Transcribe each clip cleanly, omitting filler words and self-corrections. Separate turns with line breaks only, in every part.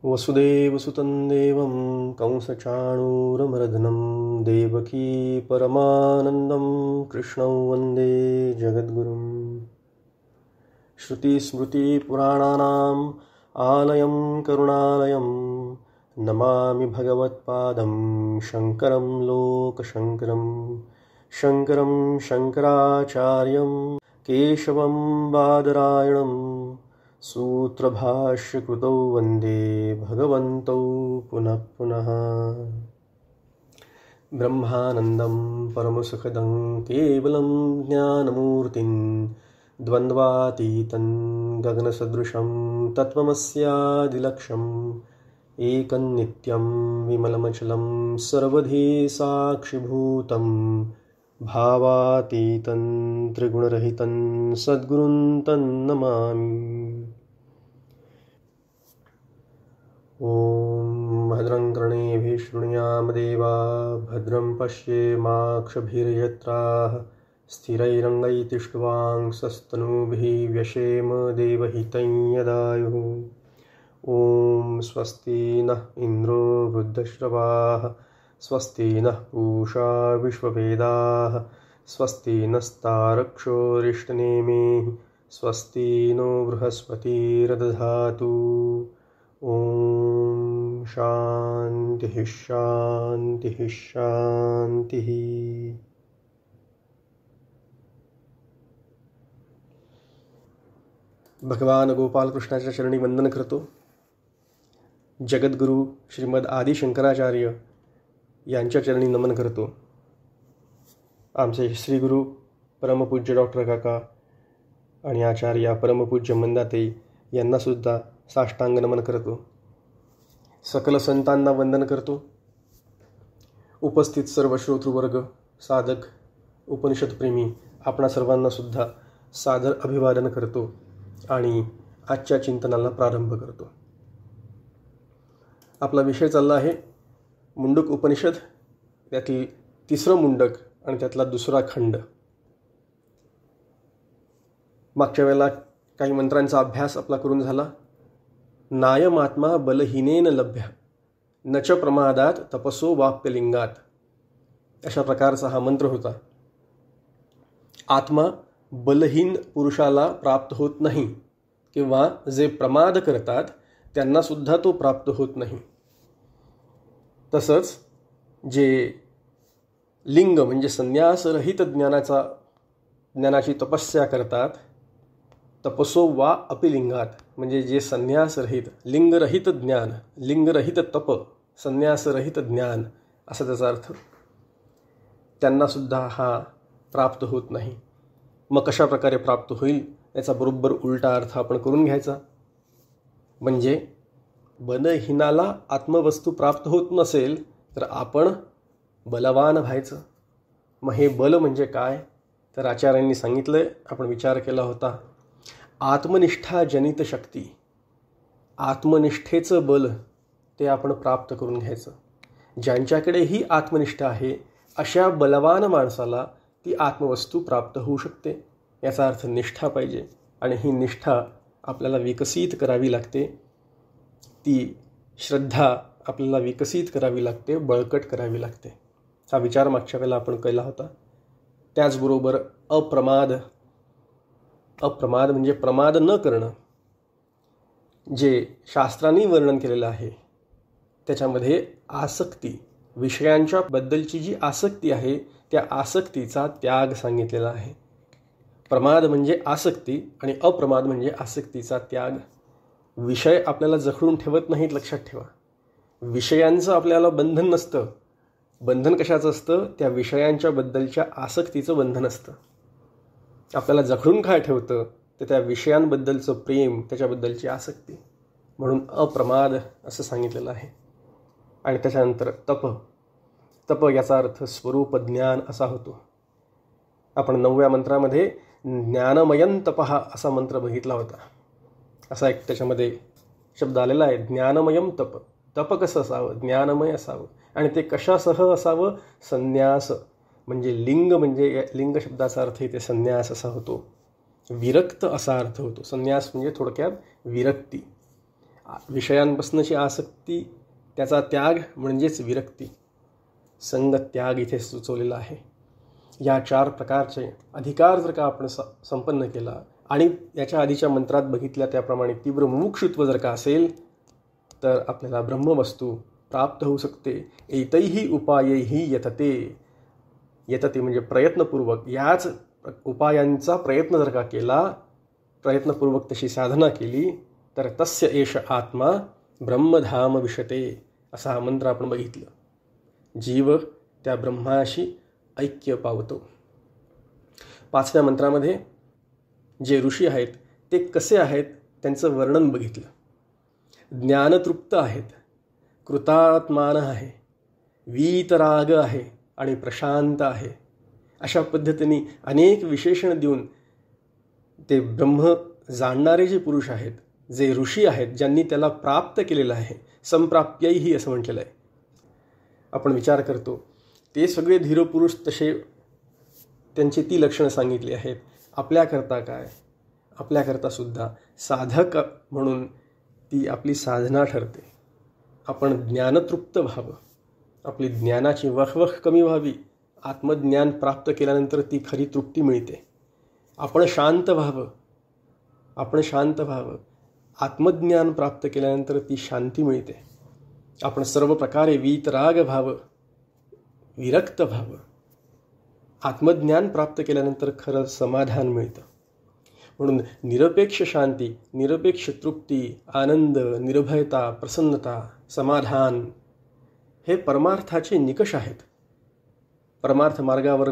वसुदेवसुतं देवं कंसचाणूरमर्दनं देवकी परमानन्दं कृष्णं वन्दे जगद्गुरुम्। श्रुतिस्मृतिपुराणानाम् आलयं करुणालयं नमामि भगवत्पादं शङ्करं लोकशङ्करं। शङ्करं शङ्कराचार्यं केशवं बादरायणं सूत्रभाष्यकृतौ वन्दे भगवन्तौ पुनः पुनः। ब्रह्मानन्दं परमसुखदं केवलं ज्ञानमूर्तिं द्वन्द्वातीतं गगनसदृशं तत्त्वमस्यादिलक्ष्यम् एकन्नित्यं विमलमचलं सर्वधी साक्षिभूतं भावातीतं त्रिगुणरहितं सद्गुरुं तन्नमामि। ॐ भद्रं कर्णेभिः शृणुयाम देवाः भद्रं पश्येमाक्षभिर्यत्राः स्थिरैरङ्गैतिष्ठवांसस्तनूभिः व्यशेम देवहितं यदायुः। ॐ स्वस्ति नः इन्द्रो वृद्धश्रवाः स्वस्ति नः पूषा विश्ववेदाः स्वस्ति नस्तारक्षोरिष्टनेमिः स्वस्ति नो बृहस्पतिर्दधातु। ॐ शान्तिः शान्तिः शान्तिः। भगवान गोपाल कृष्णाच्या चरणी वंदन करतो। जगद्गुरु श्रीमद आदि शंकराचार्य यांच्या चरणी नमन करतो। आमचे श्रीगुरु परमपूज्य डॉक्टर काका आणि आचार्य परमपूज्य मंदाताई यांना सुद्धा साष्टांग नमन करतो। सकल संतांना वंदन करतो। उपस्थित सर्व श्रोतृवर्ग, साधक, उपनिषदप्रेमी आपणा सर्वांना सुद्धा सादर अभिवादन करतो आणि आजच्या चिंतनाला प्रारंभ करतो। आपला विषय चालला आहे मुंडक उपनिषद, त्यातील तिसरं मुंडक आणि त्यातला दुसरा खंड। मागच्या वेळेला काही मंत्रांचा अभ्यास आपला करून झाला। नायमात्मा बलहीनेन लभ्य न च प्रमादात तपसो वाप्यलिंगात, अशा प्रकारचा हा मंत्र होता। आत्मा बलहीन पुरुषाला प्राप्त होत नाही किंवा जे प्रमाद करतात त्यांना सुद्धा तो प्राप्त होत नाही। तसंच जे लिंग म्हणजे संन्यासरहित ज्ञानाची तपस्या करतात, तपसो वा अपिलिंगात, म्हणजे जे संन्यासरहित लिंगरहित ज्ञान, लिंगरहित तप, संन्यासरहित ज्ञान असा त्याचा अर्थ, त्यांना सुद्धा हा प्राप्त होत नाही। मग कशा प्रकारे प्राप्त होईल याचा बरोबर उलटा अर्थ आपण करून घ्यायचा। म्हणजे बलहीनाला आत्मवस्तू प्राप्त होत नसेल तर आपण बलवान व्हायचं। मग हे बल म्हणजे काय तर आचार्यांनी सांगितलंय, आपण विचार केला होता, आत्मनिष्ठा जनित शक्ती, आत्मनिष्ठेचं बल ते आपण प्राप्त करून घ्यायचं। ज्यांच्याकडे ही आत्मनिष्ठा आहे अशा बलवान माणसाला ती आत्मवस्तू प्राप्त होऊ शकते। याचा अर्थ निष्ठा पाहिजे आणि ही निष्ठा आपल्याला विकसित करावी लागते। ती श्रद्धा आपल्याला विकसित करावी लागते, बळकट करावी लागते। हा विचार मागच्या वेळेला आपण केला होता। त्याचबरोबर अप्रमाद म्हणजे प्रमाद न करणं, जे शास्त्रांनी वर्णन केलेलं आहे त्याच्यामध्ये आसक्ती, विषयांच्या बद्दलची जी आसक्ती आहे त्या आसक्तीचा त्याग सांगितलेला आहे। प्रमाद म्हणजे आसक्ती आणि अप्रमाद म्हणजे आसक्तीचा त्याग। विषय आपल्याला जखडून ठेवत नाहीत, लक्षात ठेवा। विषयांचं आपल्याला बंधन नसतं। बंधन कशाचं असतं? त्या विषयांच्या बद्दलच्या आसक्तीचं बंधन असतं। आपल्याला जखडून काय ठेवतं तर त्या विषयांबद्दलचं प्रेम, त्याच्याबद्दलची आसक्ती, म्हणून अप्रमाद असं सांगितलेलं आहे। आणि त्याच्यानंतर तप याचा अर्थ स्वरूप ज्ञान असा होतो। आपण 9व्या मंत्रामध्ये ज्ञानमयं तपः असा मंत्र बघितला होता। असा एक त्याच्यामध्ये शब्द आलेला आहे, ज्ञानमयं तप। तप कसं असावं? ज्ञानमय असावं। आणि ते कशासह असावं? संन्यास, म्हणजे लिंग शब्दाचा अर्थ इथे संन्यास असा होतो। विरक्त असा अर्थ होतो। संन्यास म्हणजे थोडक्यात विरक्ती। विषयांपासूनची आसक्ती, त्याचा त्याग म्हणजेच विरक्ती, संगत्याग इथे सुचवलेला आहे. या 4 प्रकारचे अधिकार जर का आपण संपन्न केला आणि याच्या आधीच्या मंत्रात बघितल्या त्याप्रमाणे तीव्र मुमुक्षुत्व जर का असेल तर आपल्याला ब्रह्मवस्तू प्राप्त होऊ शकते. एतैही उपायैही यतते. यतते म्हणजे प्रयत्नपूर्वक, याच उपायांचा प्रयत्न जर का केला, प्रयत्नपूर्वक तशी साधना केली तर तस्य एष आत्मा ब्रह्मधाम विशते, असा हा मंत्र आपण बघितलं. जीव त्या ब्रह्माशी ऐक्य पावतो. 5व्या मंत्रामध्ये जे ऋषी आहेत ते कसे आहेत त्यांचं वर्णन बघितलं. ज्ञानतृप्त आहेत, कृतात्मान आहे, वीतराग आहे आणि प्रशांत आहे. अशा पद्धतीने अनेक विशेषण देऊन ते ब्रह्म जाणणारे जे पुरुष आहेत, जे ऋषी आहेत, ज्यांनी त्याला प्राप्त केलेलं आहे, संप्राप्यैही असं म्हटलेलं आहे. आपण विचार करतो ते सगळे धीरपुरुष तसे त्यांची ती लक्षणं सांगितली आहेत. आपल्याकरता काय, आपल्याकरता सुद्धा साधक म्हणून ती आपली साधना ठरते. आपण ज्ञानतृप्त व्हावं, आपली ज्ञानाची वखवख कमी व्हावी. आत्मज्ञान प्राप्त केल्यानंतर ती खरी तृप्ती मिळते. आपण शांत व्हावं, आपण शांत व्हावं. आत्मज्ञान प्राप्त केल्यानंतर ती शांती मिळते. आपण सर्व प्रकारे वीतराग व्हावं, विरक्त व्हावं. आत्मज्ञान प्राप्त केल्यानंतर खरं समाधान मिळतं. म्हणून निरपेक्ष शांती, निरपेक्ष तृप्ती, आनंद, निर्भयता, प्रसन्नता, समाधान हे परमार्थाचे निकष आहेत. परमार्थ मार्गावर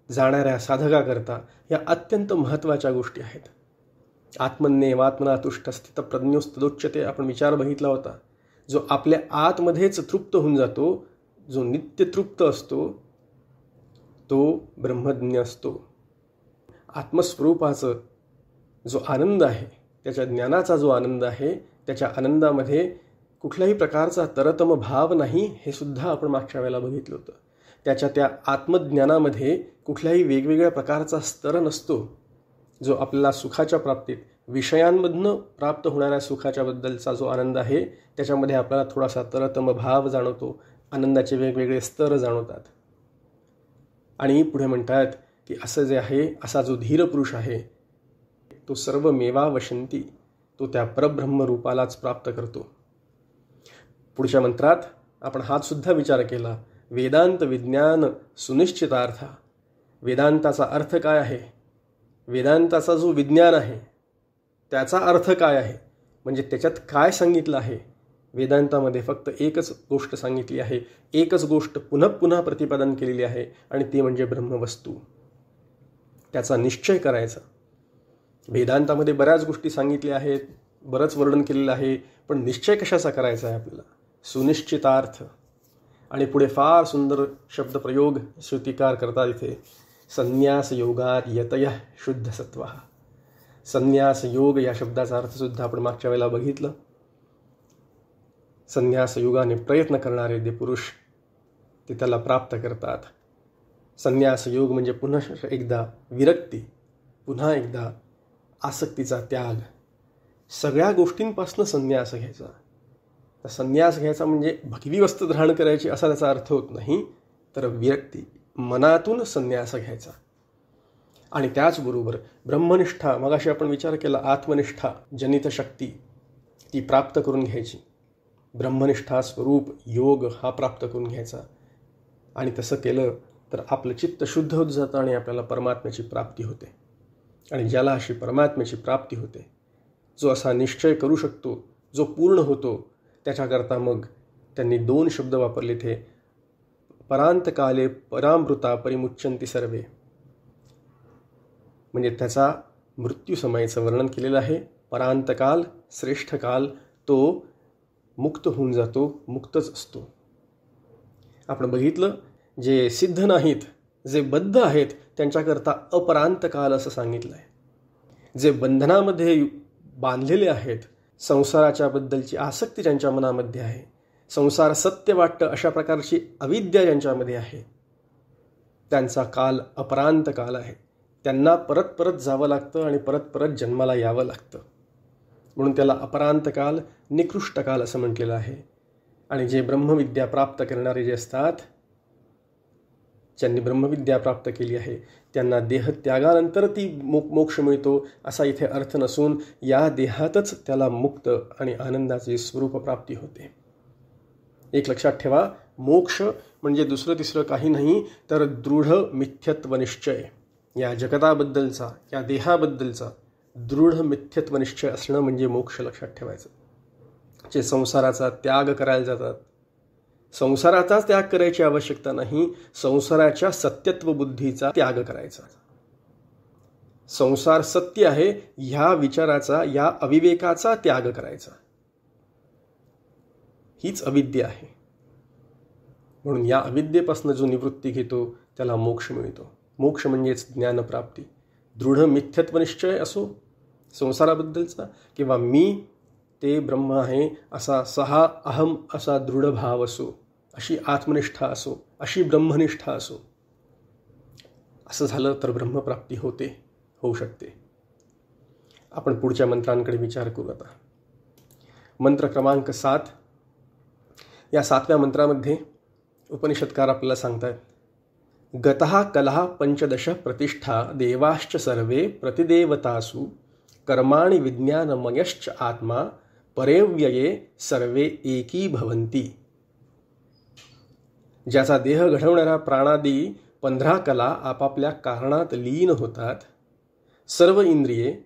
जाणाऱ्या साधकाकरता या अत्यंत महत्त्वाच्या गोष्टी आहेत. आत्मन्येवात्मना तुष्ट स्थित प्रज्ञोस्तदोच्यते आपण विचार बघितला होता. जो आपल्या आतमध्येच तृप्त होऊन जातो, जो नित्य तृप्त असतो, तो ब्रह्मज्ञ असतो. आत्मस्वरूपाचं जो आनंद आहे, त्याच्या ज्ञानाचा जो आनंद आहे, त्याच्या आनंदामध्ये कुठल्याही प्रकारचा तरतम भाव नाही, हे सुद्धा आपण मागच्या वेळेला बघितलं होतं. त्याच्या त्या आत्मज्ञानामध्ये कुठल्याही वेगवेगळ्या प्रकारचा स्तर नसतो. जो आपल्याला सुखाच्या प्राप्तीत, विषयांमधनं प्राप्त होणाऱ्या सुखाच्या बद्दलचा जो आनंद आहे, त्याच्यामध्ये आपल्याला थोडासा तरतम भाव जाणवतो, आनंदाचे वेगवेगळे स्तर जाणवतात. आणि पुढे म्हणतात की असं जे आहे, असा जो धीर पुरुष आहे, तो सर्व मेवा वशंती, तो त्या परब्रह्म रूपालाच प्राप्त करतो. पुढच्या मंत्रात आपण हाच सुद्धा विचार केला. वेदांत विज्ञान सुनिश्चितार्थ. वेदांताचा अर्थ काय आहे, वेदांताचा जो विज्ञान आहे त्याचा अर्थ काय आहे, म्हणजे त्याच्यात काय सांगितलं आहे. वेदांतामध्ये फक्त एकच गोष्ट सांगितली आहे, एकच गोष्ट पुन्हा पुन्हा प्रतिपादन केलेली आहे, आणि ती म्हणजे ब्रह्मवस्तू. त्याचा निश्चय करायचा. वेदांतामध्ये बऱ्याच गोष्टी सांगितल्या आहेत, बरंच वर्णन केलेलं आहे, पण निश्चय कशाचा करायचा आहे आपल्याला, सुनिश्चितार्थ. आणि पुढे फार सुंदर शब्दप्रयोग श्रुतिकार करतात इथे. संन्यास योगात यतय शुद्ध सत्व. संन्यास योग या शब्दाचा अर्थसुद्धा आपण मागच्या वेळेला बघितलं. संन्यास योगाने प्रयत्न करणारे जे पुरुष ते त्याला प्राप्त करतात. संन्यास योग म्हणजे पुन्हा एकदा विरक्ती, पुन्हा एकदा आसक्तीचा त्याग, सगळ्या गोष्टींपासून संन्यास घ्यायचा. तर संन्यास घ्यायचा म्हणजे भगवी वस्तू धारण करायची असा त्याचा अर्थ होत नाही, तर विरक्ती, मनातून संन्यास घ्यायचा. आणि त्याचबरोबर ब्रह्मनिष्ठा, मगाशी आपण विचार केला, आत्मनिष्ठा जनित शक्ती ती प्राप्त करून घ्यायची. ब्रह्मनिष्ठा स्वरूप योग हा प्राप्त करून घ्यायचा. आणि तसं केलं तर आपलं चित्त शुद्ध होत जातं आणि आपल्याला परमात्म्याची प्राप्ती होते. आणि ज्याला अशी परमात्म्याची प्राप्ती होते, जो असा निश्चय करू शकतो, जो पूर्ण होतो, त्याच्याकरता मग त्यांनी 2 शब्द वापरले थे. परांतकाले परामृता परिमुच्यंती सर्वे, म्हणजे त्याचा मृत्यू समयाचं वर्णन केलेलं आहे. परांतकाल, श्रेष्ठ काल, तो मुक्त होऊन जातो, मुक्तच असतो. आपण बघितलं, जे सिद्ध नाहीत, जे बद्ध आहेत, त्यांच्याकरता अपरांत काल असं सांगितलं आहे. जे बंधनामध्ये बांधलेले आहेत, संसाराच्या बद्दलची आसक्ती ज्यांच्या मनामध्ये आहे, संसार सत्य वाटतं अशा प्रकारची अविद्या ज्यांच्यामध्ये आहे, त्यांचा काल अपरांत काल आहे. त्यांना परत परत जावं लागतं आणि परत परत जन्माला यावं लागतं. म्हणून त्याला अपरांत काल, निकृष्ट काल असं म्हटलेलं आहे. आणि जे ब्रह्मविद्या प्राप्त करणारे जे असतात, ज्यांनी ब्रह्मविद्या प्राप्त केली आहे त्यांना देहत्यागानंतर ती मोक्ष मिळतो असा इथे अर्थ नसून या देहातच त्याला मुक्त आणि आनंदाची स्वरूप प्राप्ती होते. एक लक्षात ठेवा, मोक्ष म्हणजे दुसरं तिसरं काही नाही तर दृढ मिथ्यत्व निश्चय. या जगताबद्दलचा, या देहाबद्दलचा दृढ मिथ्यत्व निश्चय असणं म्हणजे मोक्ष लक्षात ठेवायचं. जे संसाराचा त्याग करायला जातात, संसाराचाच त्याग करायची आवश्यकता नाही, संसाराच्या सत्यत्व बुद्धीचा त्याग करायचा. संसार सत्य आहे ह्या विचाराचा, या अविवेकाचा त्याग करायचा. हीच अविद्या आहे. म्हणून या अविद्येपासून जो निवृत्ती घेतो त्याला मोक्ष मिळतो. मोक्ष म्हणजेच ज्ञानप्राप्ती. दृढ मिथ्यत्वनिश्चय असो संसाराबद्दलचा, किंवा मी ते ब्रह्म आहे असा सहा अहम असा दृढ भाव असो, अशी आत्मनिष्ठा असो, अशी ब्रह्मनिष्ठा असो, असं झालं तर ब्रह्मप्राप्ती होऊ शकते. आपण पुढच्या मंत्रांकडे विचार करू आता. मंत्र क्रमांक 7. या 7व्या मंत्रामध्ये उपनिषदकार आपल्याला सांगतात, गतः कलः पंचदश प्रतिष्ठा देवाश्च सर्वे प्रतिदेवतासु कर्माणि विज्ञानमयश्च आत्मा परेव्यये सर्वे एकी भवन्ति. ज्याचा देह घडवणारा प्राणादी 15 कला आपापल्या कारणात लीन होतात, सर्व इंद्रिये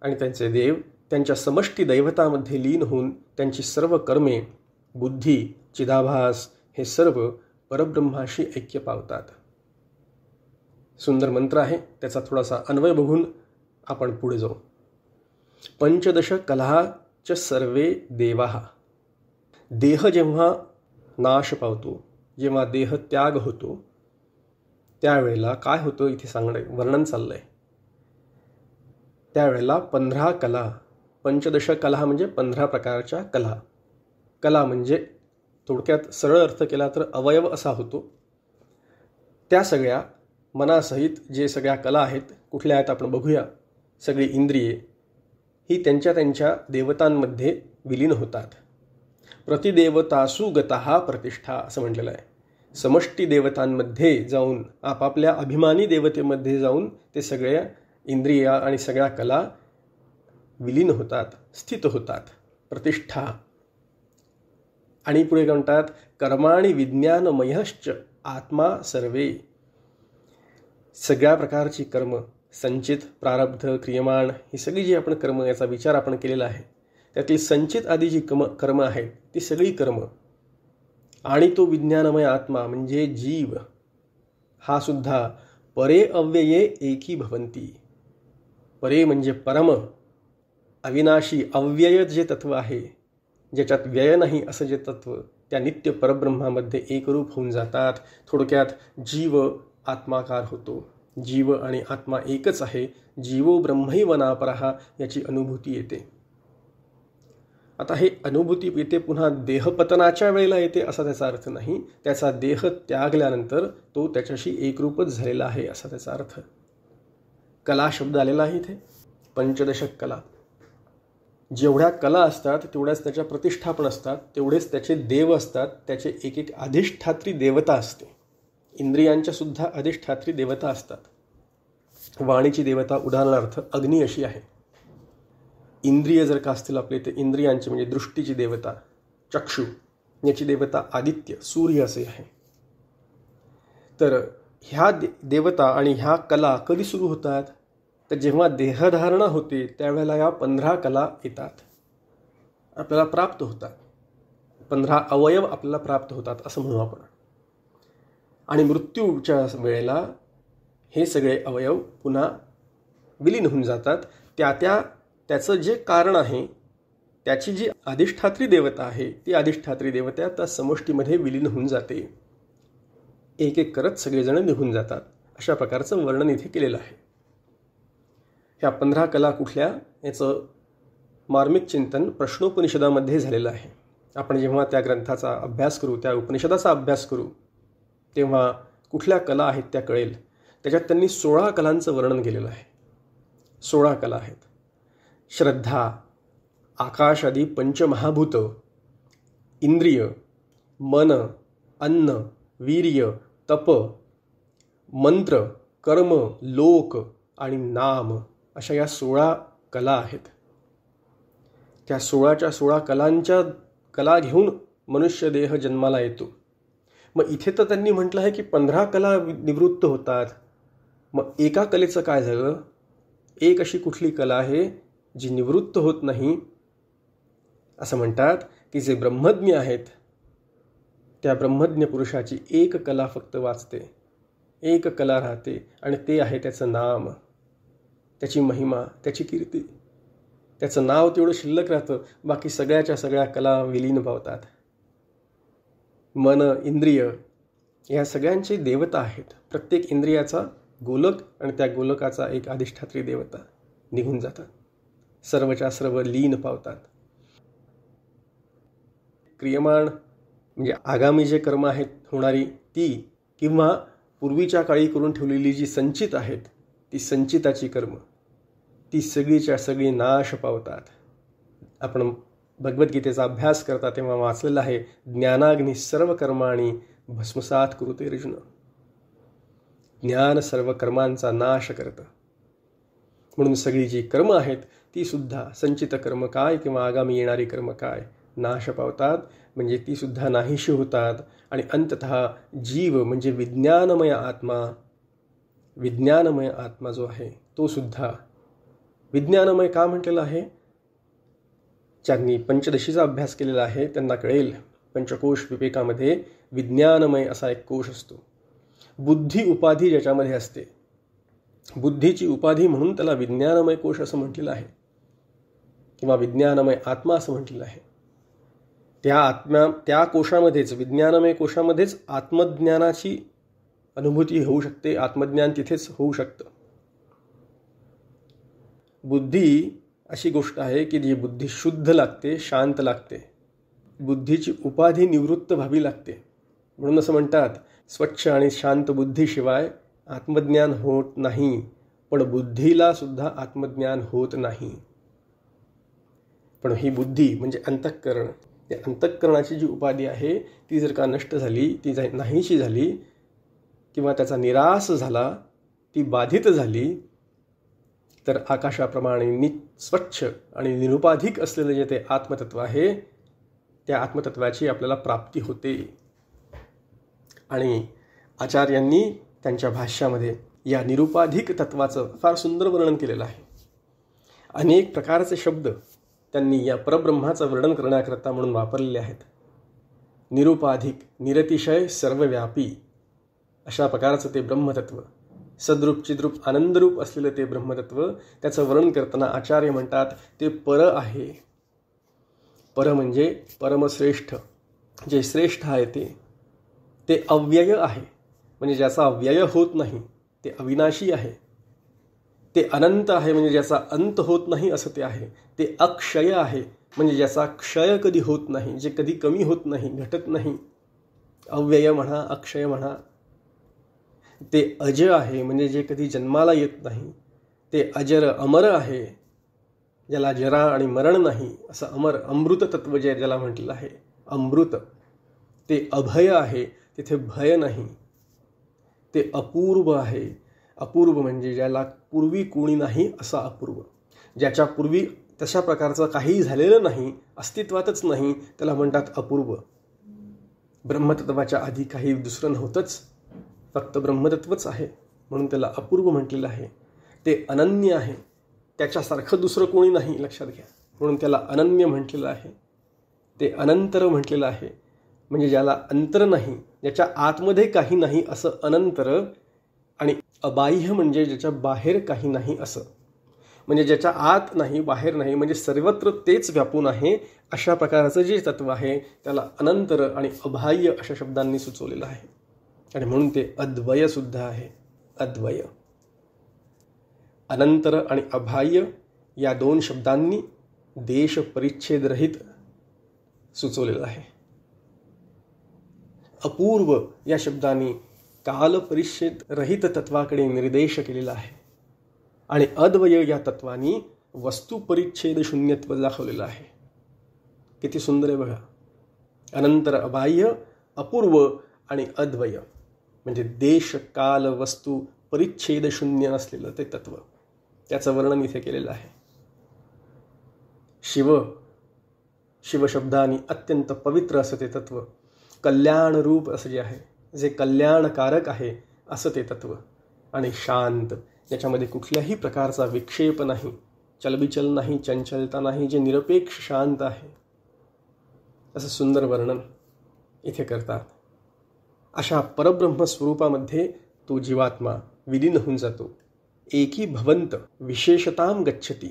आणि त्यांचे देव त्यांच्या समष्टी दैवतामध्ये लीन होऊन त्यांची सर्व कर्मे, बुद्धी, चिदाभास हे सर्व परब्रह्माशी ऐक्य पावतात. सुंदर मंत्र आहे. त्याचा थोडासा अन्वय बघून आपण पुढे जाऊ. पंचदश कलहाच सर्वे देवाः. देह जेव्हा नाश पावतो, जेव्हा देह त्याग होतो, त्यावेळेला काय होतं इथे वर्णन चाललंय. त्यावेळेला 15 कला, पंचदश कला म्हणजे 15 प्रकारच्या कला. कला म्हणजे थोडक्यात सरळ अर्थ केला तर अवयव असा होतो. त्या सगळ्या मनासहित जे सगळ्या कला आहेत, कुठल्या आहेत आपण बघूया. सगळी इंद्रिये ही त्यांच्या त्यांच्या देवतांमध्ये विलीन होतात. प्रतिदेवतासु गतः प्रतिष्ठा असं म्हटलेलं आहे. समष्टी देवतांमध्ये जाऊन, आपापल्या अभिमानी देवतेमध्ये जाऊन ते सगळ्या इंद्रिया आणि सगळ्या कला विलीन होतात, स्थित होतात. प्रतिष्ठा. आणि पुढे म्हणतात कर्माणि विज्ञानमयश्च आत्मा सर्वे. सगळ्या प्रकारची कर्म, संचित, प्रारब्ध, क्रियमाण, ही सगळी जी आपण कर्म, याचा विचार आपण केलेला आहे, त्यातील संचित आदी जी कर्म आहेत ती सगळी कर्म आणि तो विज्ञानमय आत्मा म्हणजे जीव हा सुद्धा परे अव्यये एकी भवन्ति. परे म्हणजे परम, अविनाशी, अव्यय जे तत्व आहे, ज्याच्यात व्यय नाही असं जे तत्व, त्या नित्य परब्रह्मामध्ये एकरूप होऊन जातात. थोडक्यात जीव आत्माकार होतो. जीव आणि आत्मा एकच आहे. जीवो ब्रह्मैव नापरः याची अनुभूती येते. आता हे अनुभूती येते पुन्हा देहपतनाच्या वेळेला येते असा त्याचा अर्थ नाही. त्याचा देह त्यागल्यानंतर तो त्याच्याशी एकरूपच झालेला आहे असा त्याचा अर्थ. कला शब्द आलेला आहे इथे. पंचदश कला. जेवढ्या कला असतात तेवढ्याच त्याच्या प्रतिष्ठा पण असतात, तेवढेच त्याचे देव असतात. त्याचे एक एक अधिष्ठात्री देवता असते. इंद्रियांच्या सुद्धा अधिष्ठात्री देवता असतात. वाणीची देवता उदाहरणार्थ अग्नी अशी आहे. इंद्रिय जर का असतील आपले ते इंद्रियांची म्हणजे दृष्टीची देवता चक्षु, याची देवता आदित्य सूर्य असे आहे. तर ह्या देवता आणि ह्या कला कधी सुरू होतात तर जेव्हा देहधारणा होते त्यावेळेला या 15 कला येतात, आपल्याला प्राप्त होतात. 15 अवयव आपल्याला प्राप्त होतात असं म्हणू आपण. आणि मृत्यूच्या वेळेला हे सगळे अवयव पुन्हा विलीन होऊन जातात. त्याचं जे कारण आहे, त्याची जी अधिष्ठात्री देवता आहे ती अधिष्ठात्री देवता त्या समष्टीमध्ये विलीन होऊन जाते. एक एक करत सगळेजण निघून जातात. अशा प्रकारचं वर्णन इथे केलेलं आहे. ह्या 15 कला कुठल्या याचं मार्मिक चिंतन प्रश्नोपनिषदामध्ये झालेलं आहे. आपण जेव्हा त्या ग्रंथाचा अभ्यास करू, त्या उपनिषदाचा अभ्यास करू, तेव्हा कुठल्या कला आहेत त्या कळेल. त्याच्यात त्यांनी 16 कलांचं वर्णन केलेलं आहे. 16 कला आहेत. श्रद्धा, आकाश आदी पंचमहाभूत, इंद्रिय, मन, अन्न, वीर्य, तप, मंत्र, कर्म, लोक आणि नाम अशा या 16 कला आहेत. त्या 16च्या 16 कला घेऊन मनुष्य देह जन्माला येतो. मग इथे तर त्यांनी म्हटलं आहे की 15 कला निवृत्त होतात. मग एका कलेचं काय झालं? एक अशी कुठली कला आहे जी निवृत्त होत नाही? असं म्हणतात की जे ब्रह्मज्ञ आहेत त्या ब्रह्मज्ञ पुरुषाची एक कला फक्त वाचते, एक कला राहते, आणि ते आहे त्याचं नाम, त्याची महिमा, त्याची कीर्ती. त्याचं नाव तेवढं शिल्लक राहतं, बाकी सगळ्याच्या सगळ्या कला विलीन पावतात. मन, इंद्रिय या सगळ्यांची देवता आहेत. प्रत्येक इंद्रियाचा गोलक आणि त्या गोलकाचा एक अधिष्ठात्री देवता निघून जातात. सर्वच्या सर्व लीन पावतात. क्रियमाण म्हणजे आगामी जे कर्म आहेत होणारी ती, किंवा पूर्वीच्या काळी करून ठेवलेली जी संचित आहेत ती संचिताची कर्म, ती सगळीच्या सगळी नाश पावतात. आपण भगवद्गीतेचा अभ्यास करता तेव्हा वाचलेलं आहे, ज्ञानाग्नी सर्व कर्माणी भस्मसात कुरुते अर्जुन. ज्ञान सर्व कर्मांचा नाश करतं. म्हणून सगळी जी कर्म आहेत ती सुद्धा, संचित कर्म काय किंवा आगामी येणारी कर्म काय, नाश पावतात. म्हणजे ती सुद्धा नाहीशी होतात. आणि अंततः जीव म्हणजे विज्ञानमय आत्मा जो आहे तो सुद्धा विज्ञानमय का म्हटलेला आहे? ज्यांनी पंचदशीचा अभ्यास केलेला आहे त्यांना कळेल. पंचकोश विवेकामध्ये विज्ञानमय असा एक कोश असतो. बुद्धी उपाधी ज्याच्यामध्ये असते, बुद्धीची उपाधी म्हणून त्याला विज्ञानमय कोश असं म्हटलेलं आहे, किंवा विज्ञानमय आत्मा असं म्हटलेलं आहे. त्या कोशामध्येच, विज्ञानमय कोशामध्येच आत्मज्ञानाची अनुभूती होऊ शकते. आत्मज्ञान तिथेच होऊ शकतं. बुद्धी अशी गोष्ट आहे की जी बुद्धी शुद्ध लागते, शांत लागते. बुद्धीची उपाधी निवृत्त व्हावी लागते. म्हणून असं म्हणतात, स्वच्छ आणि शांत बुद्धीशिवाय आत्मज्ञान होत नाही. पण बुद्धीला सुद्धा आत्मज्ञान होत नाही. पण ही बुद्धी म्हणजे अंतःकरण, त्या अंतःकरणाची जी उपाधी आहे ती जर का नष्ट झाली, ती नाहीशी झाली, किंवा त्याचा निराश झाला, ती बाधित झाली, तर आकाशाप्रमाणे स्वच्छ आणि निरुपाधिक असलेलं जे ते आत्मतत्व आहे त्या आत्मतत्वाची आपल्याला प्राप्ती होते. आणि आचार्यांनी त्यांच्या भाष्यामध्ये या निरुपाधिक तत्वाचं फार सुंदर वर्णन केलेलं आहे. अनेक प्रकारचे शब्द त्यांनी या परब्रह्माचं वर्णन करण्याकरता म्हणून वापरलेले आहेत. निरुपाधिक, निरतिशय, सर्वव्यापी अशा प्रकारचं ते ब्रह्मतत्व, सद्रूप, चिद्रूप, आनंदरूप असलेलं ते ब्रह्मतत्व, त्याचं वर्णन करताना आचार्य म्हणतात ते पर आहे. पर म्हणजे परमश्रेष्ठ, जे श्रेष्ठ आहे ते अव्यय आहे. म्हणजे ज्याचा अव्यय होत नाही, ते अविनाशी आहे. ते अनंत आहे, म्हणजे ज्याचा अंत होत नाही असं ते आहे. ते अक्षय आहे, म्हणजे ज्याचा क्षय कधी होत नाही, जे कधी कमी होत नाही, घटत नाही. अव्यय म्हणा, अक्षय म्हणा. ते अज आहे, म्हणजे जे कधी जन्माला येत नाही. ते अजर, अमर आहे, ज्याला जरा आणि मरण नाही, असं अमर, अमृत तत्व जे ज्याला म्हटलेलं आहे, अमृत. ते अभय आहे, तिथे भय नाही. ते अपूर्व आहे. अपूर्व म्हणजे ज्याला पूर्वी कोणी नाही असा अपूर्व, ज्याच्या पूर्वी तशा प्रकारचं काही झालेलं नाही, अस्तित्वातच नाही, त्याला म्हणतात अपूर्व. ब्रह्मतत्वाच्या आधी काही दुसरं नव्हतंच, फक्त ब्रह्मतत्वच आहे, म्हणून त्याला अपूर्व म्हटलेलं आहे. ते अनन्य आहे, त्याच्यासारखं दुसरं कोणी नाही, लक्षात घ्या, म्हणून त्याला अनन्य म्हटलेलं आहे. ते अनंतर म्हटलेलं आहे, म्हणजे ज्याला अंतर नाही, ज्याच्या आतमध्ये काही नाही असं अनंतर. आणि अबाह्य म्हणजे ज्याच्या बाहेर काही नाही असं, म्हणजे ज्याच्या आत नाही, बाहेर नाही, म्हणजे सर्वत्र तेच व्यापून आहे, अशा प्रकारचं जे तत्व आहे त्याला अनंतर आणि अबाह्य अशा शब्दांनी सुचवलेलं आहे. आणि म्हणून ते अद्वय सुद्धा आहे. अद्वय, अनंतर आणि अबाह्य या दोन शब्दांनी देश परिच्छेदरहित सुचवलेलं आहे. अपूर्व या शब्दांनी काल परिच्छेद रहित तत्वाकडे निर्देश केलेला आहे. आणि अद्वय या तत्वानी वस्तुपरिच्छेद शून्यत्व दाखवलेलं आहे. किती सुंदर आहे बघा. अनंतर अबाह्य, अपूर्व आणि अद्वय, म्हणजे देश काल वस्तू परिच्छेद शून्य असलेलं ते तत्व, त्याचं वर्णन इथे केलेलं आहे. शिवशब्दाने अत्यंत पवित्र असं ते तत्व, कल्याण रूप असं जे आहे, जे कल्याणकारक आहे असं ते तत्व, आणि शांत, ज्याच्यामध्ये कुठल्याही प्रकारचा विक्षेप नाही, चलबिचल नाही, चंचलता नाही, जे निरपेक्ष शांत आहे, असं सुंदर वर्णन इथे करतात. अशा परब्रह्म स्वरूपामध्ये तो जीवात्मा विलीन होऊन जातो. एकी भवंत विशेषताम गच्छती,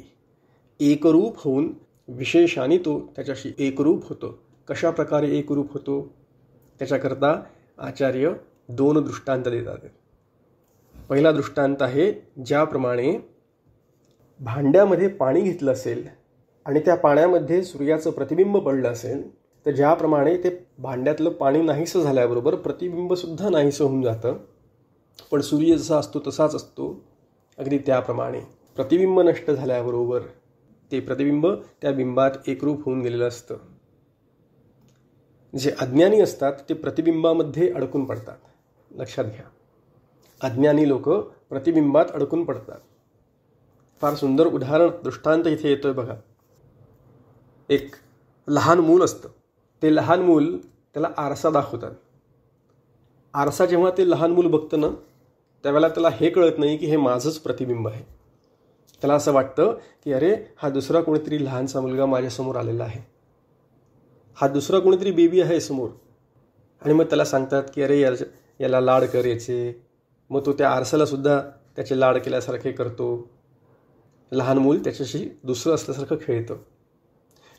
एकरूप होऊन विशेषाने तो त्याच्याशी एकरूप होतो. कशा प्रकारे एकरूप होतो त्याच्याकरता आचार्य 2 दृष्टांत देतात. पहिला दृष्टांत आहे, ज्याप्रमाणे भांड्यामध्ये पाणी घेतलं असेल आणि त्या पाण्यामध्ये सूर्याचं प्रतिबिंब पडलं असेल, तर ज्याप्रमाणे ते भांड्यातलं पाणी नाहीसं झाल्याबरोबर प्रतिबिंबसुद्धा नाहीसं होऊन जातं, पण सूर्य जसा असतो तसाच असतो, अगदी त्याप्रमाणे प्रतिबिंब नष्ट झाल्याबरोबर ते प्रतिबिंब त्या बिंबात एकरूप होऊन गेलेलं असतं. जे अज्ञानी असतात ते प्रतिबिंबामध्ये अडकून पडतात. लक्षात घ्या, अज्ञानी लोक प्रतिबिंबात अडकून पडतात. फार सुंदर उदाहरण, दृष्टांत इथे येतोय बघा. एक लहान मूल असतं, ते लहान मूल त्याला आरसा दाखवतात. आरसा जेव्हा ते लहान मूल बघतं ना, त्यावेळेला त्याला हे कळत नाही की हे माझंच प्रतिबिंब आहे. त्याला असं वाटतं की अरे, हा दुसरा कोणीतरी लहानसा मुलगा माझ्यासमोर आलेला आहे, हा दुसरा कोणीतरी बेबी आहे समोर. आणि मग त्याला सांगतात की अरे, याला लाड करायचे. मग तो त्या आरसाला सुद्धा त्याचे लाड केल्यासारखे करतो. लहान मूल त्याच्याशी दुसरं असल्यासारखं खेळतं.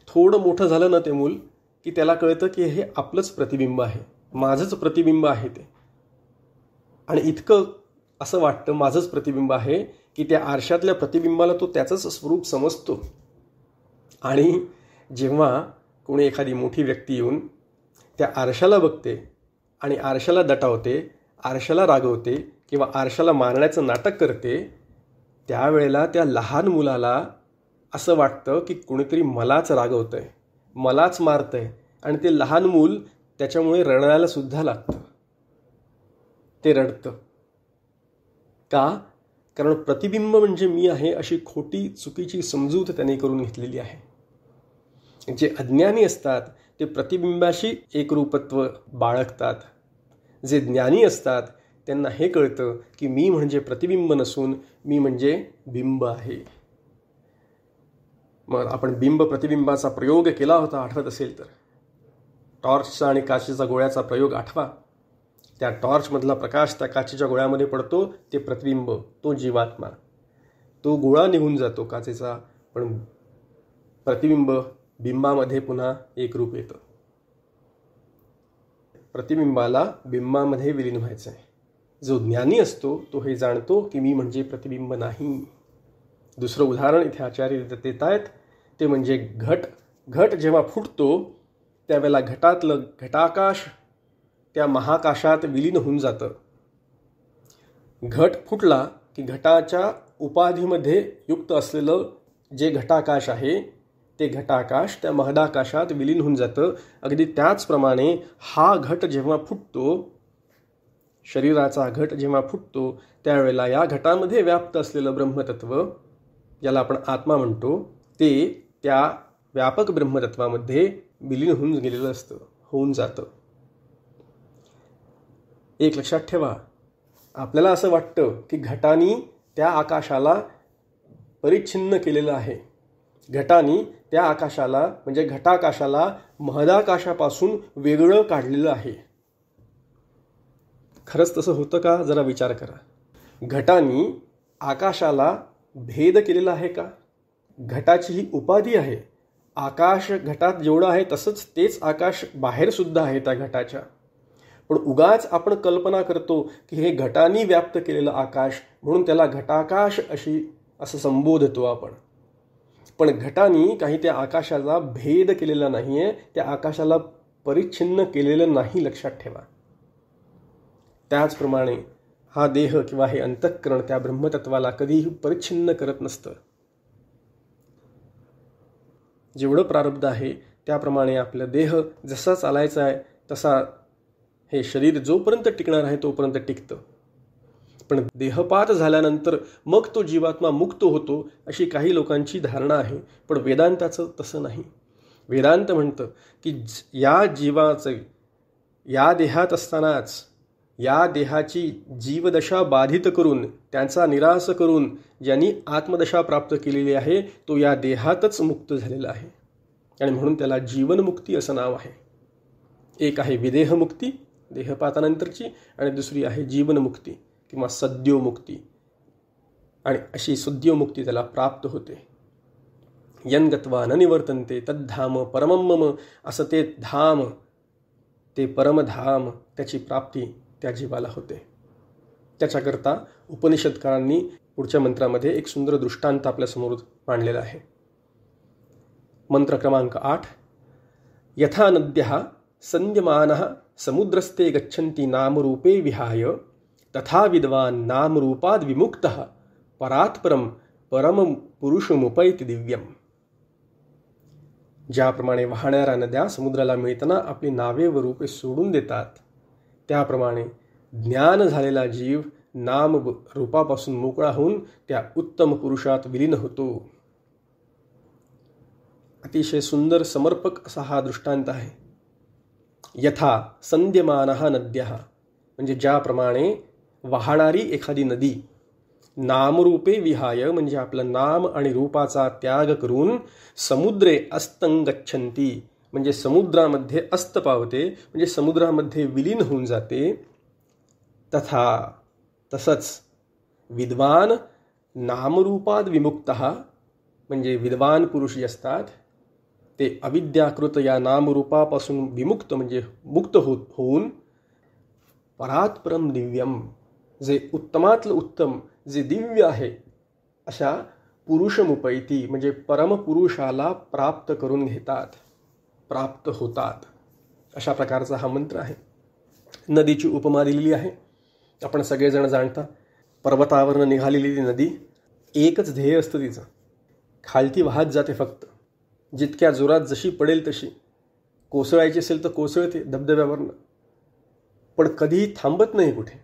थोडं मोठं झालं ना ते मूल, की त्याला कळतं की हे आपलंच प्रतिबिंब आहे, माझंच प्रतिबिंब आहे ते. आणि इतकं असं वाटतं माझंच प्रतिबिंब आहे की त्या आरशातल्या प्रतिबिंबाला तो त्याचंच स्वरूप समजतो. आणि जेव्हा कोणी एखादी मोठी व्यक्ती येऊन त्या आरशाला बघते आणि आरशाला दटावते, आरशाला रागवते किंवा आरशाला मारण्याचं नाटक करते, त्यावेळेला त्या लहान मुलाला असं वाटतं की कोणीतरी मलाच रागवतंय, मलाच मारतंय. आणि ते लहान मूल त्याच्यामुळे रडायला सुद्धा लागतं. ते रडतं का? कारण प्रतिबिंब म्हणजे मी आहे अशी खोटी चुकीची समजूत त्याने करून घेतलेली आहे. जे अज्ञानी असतात ते प्रतिबिंबाशी एकरूपत्व बाळगतात. जे ज्ञानी असतात त्यांना हे कळतं की मी म्हणजे प्रतिबिंब नसून मी म्हणजे बिंब आहे. मग आपण बिंब प्रतिबिंबाचा प्रयोग केला होता, आठवत असेल तर. टॉर्चचा आणि काचेचा गोळ्याचा प्रयोग आठवा. त्या टॉर्चमधला प्रकाश त्या काचेच्या गोळ्यामध्ये पडतो, ते प्रतिबिंब, तो जीवात्मा. तो गोळा निघून जातो काचेचा, पण प्रतिबिंब बिंबामध्ये पुन्हा एकरूप येतं. प्रतिबिंबाला बिंबामध्ये विलीन व्हायचं आहे. जो ज्ञानी असतो तो हे जाणतो की मी म्हणजे प्रतिबिंब नाही. दुसरं उदाहरण इथे आचार्य देत आहेत, ते म्हणजे घट. घट जेव्हा फुटतो त्यावेळेला घटातलं घटाकाश त्या महाकाशात विलीन होऊन जातं. घट फुटला की घटाच्या उपाधीमध्ये युक्त असलेलं जे घटाकाश आहे ते घटाकाश त्या महदाकाशात विलीन होऊन जातं. अगदी त्याचप्रमाणे हा घट जेव्हा फुटतो, शरीराचा घट जेव्हा फुटतो, त्यावेळेला या घटामध्ये व्याप्त असलेलं ब्रह्मतत्व, ज्याला आपण आत्मा म्हणतो, ते त्या व्यापक ब्रह्मतत्वामध्ये विलीन होऊन गेलेलं असतं, होऊन जातं. एक लक्षात ठेवा, आपल्याला असं वाटतं की घटानी त्या आकाशाला परिच्छिन्न केलेलं आहे. घटानी त्या आकाशाला म्हणजे घटाकाशाला महदाकाशापासून वेगळं काढलेलं आहे. खरंच तसं होतं का? जरा विचार करा. घटानी आकाशाला भेद केलेला आहे का? घटाची ही उपाधी आहे. आकाश घटात जेवढं आहे तसंच तेच आकाश बाहेर सुद्धा आहे त्या घटाच्या. पण उगाच आपण कल्पना करतो की हे घटानी व्याप्त केलेलं आकाश, म्हणून त्याला घटाकाश असं संबोधतो आपण. पण घटानी काही त्या आकाशाला भेद केलेला नाहीये, त्या आकाशाला परिच्छिन्न केलेलं नाही, लक्षात ठेवा. त्याचप्रमाणे हा देह किंवा हे अंतःकरण त्या ब्रह्मतत्वाला कधीही परिच्छिन्न करत नसतं. जेवढं प्रारब्ध आहे त्याप्रमाणे आपला देह जसा चालायचा आहे तसा हे शरीर जोपर्यंत टिकणार आहे तोपर्यंत टिकतं. पण देहपात झाल्यानंतर मग तो जीवात्मा मुक्त होतो अशी काही लोकांची धारणा आहे. पण वेदांताचं तसं नाही. वेदांत म्हणतं की या जीवाचं या देहात असतानाच या देहाची जीवदशा बाधित करून त्यांचा निराश करून ज्यांनी आत्मदशा प्राप्त केलेली आहे तो या देहातच मुक्त झालेला आहे. आणि म्हणून त्याला जीवनमुक्ती असं नाव आहे. एक आहे विदेहमुक्ती देहपातानंतरची आणि दुसरी आहे जीवनमुक्ती किंवा सद्योमुक्ती. आणि अशी सद्योमुक्ती त्याला प्राप्त होते. यन्गत्वा न निवर्तन्ते तद्धाम परमं मम, असं ते धाम ते परमधाम त्याची प्राप्ती त्या जीवाला होते. त्याच्याकरता उपनिषदकारांनी पुढच्या मंत्रामध्ये एक सुंदर दृष्टांत आपल्यासमोर मांडलेला आहे. मंत्र क्रमांक 8. यथा नद्यः संयमानः समुद्रस्ते गच्छन्ति नामरूपे विहाय तथा विद्वान् नामरूपाद् विमुक्तः परात्परं परमं पुरुषमुपैति दिव्यम्. ज्याप्रमाणे वाहणाऱ्या नद्या समुद्राला मिळताना आपली नावे व रूपे सोडून देतात, त्याप्रमाणे ज्ञान झालेला जीव नाम रूपापासून मोकळा होऊन त्या उत्तम पुरुषात विलीन होतो. अतिशय सुंदर समर्पक असा हा दृष्टांत आहे. यथा संद्यमानः नद्यः म्हणजे ज्याप्रमाणे वाहणारी एखादी नदी नामरूपे विहाय म्हणजे आपलं नाम आणि रूपाचा त्याग करून समुद्रे अस्तं गच्छन्ति म्हणजे समुद्रामध्ये अस्त पावते म्हणजे समुद्रामध्ये विलीन होऊन जाते. तथा तसंच विद्वान नामरूपाद विमुक्तः म्हणजे विद्वान पुरुष जे असतात ते अविद्याकृत या नामरूपापासून विमुक्त म्हणजे मुक्त होऊन परात्परम दिव्यम जे उत्तमातलं उत्तम जे दिव्य आहे अशा पुरुषमुपैती म्हणजे परमपुरुषाला प्राप्त करून घेतात, प्राप्त होतात. अशा प्रकारचा हा मंत्र आहे. नदीची उपमा दिलेली आहे. आपण सगळेजण जाणता पर्वतावरनं निघालेली ती नदी एकच ध्येय असतं तिचं, खालती वाहत जाते. फक्त जितक्या जोरात जशी पडेल तशी कोसळायची असेल तर कोसळते धबधब्यावरनं, पण कधीही थांबत नाही कुठे.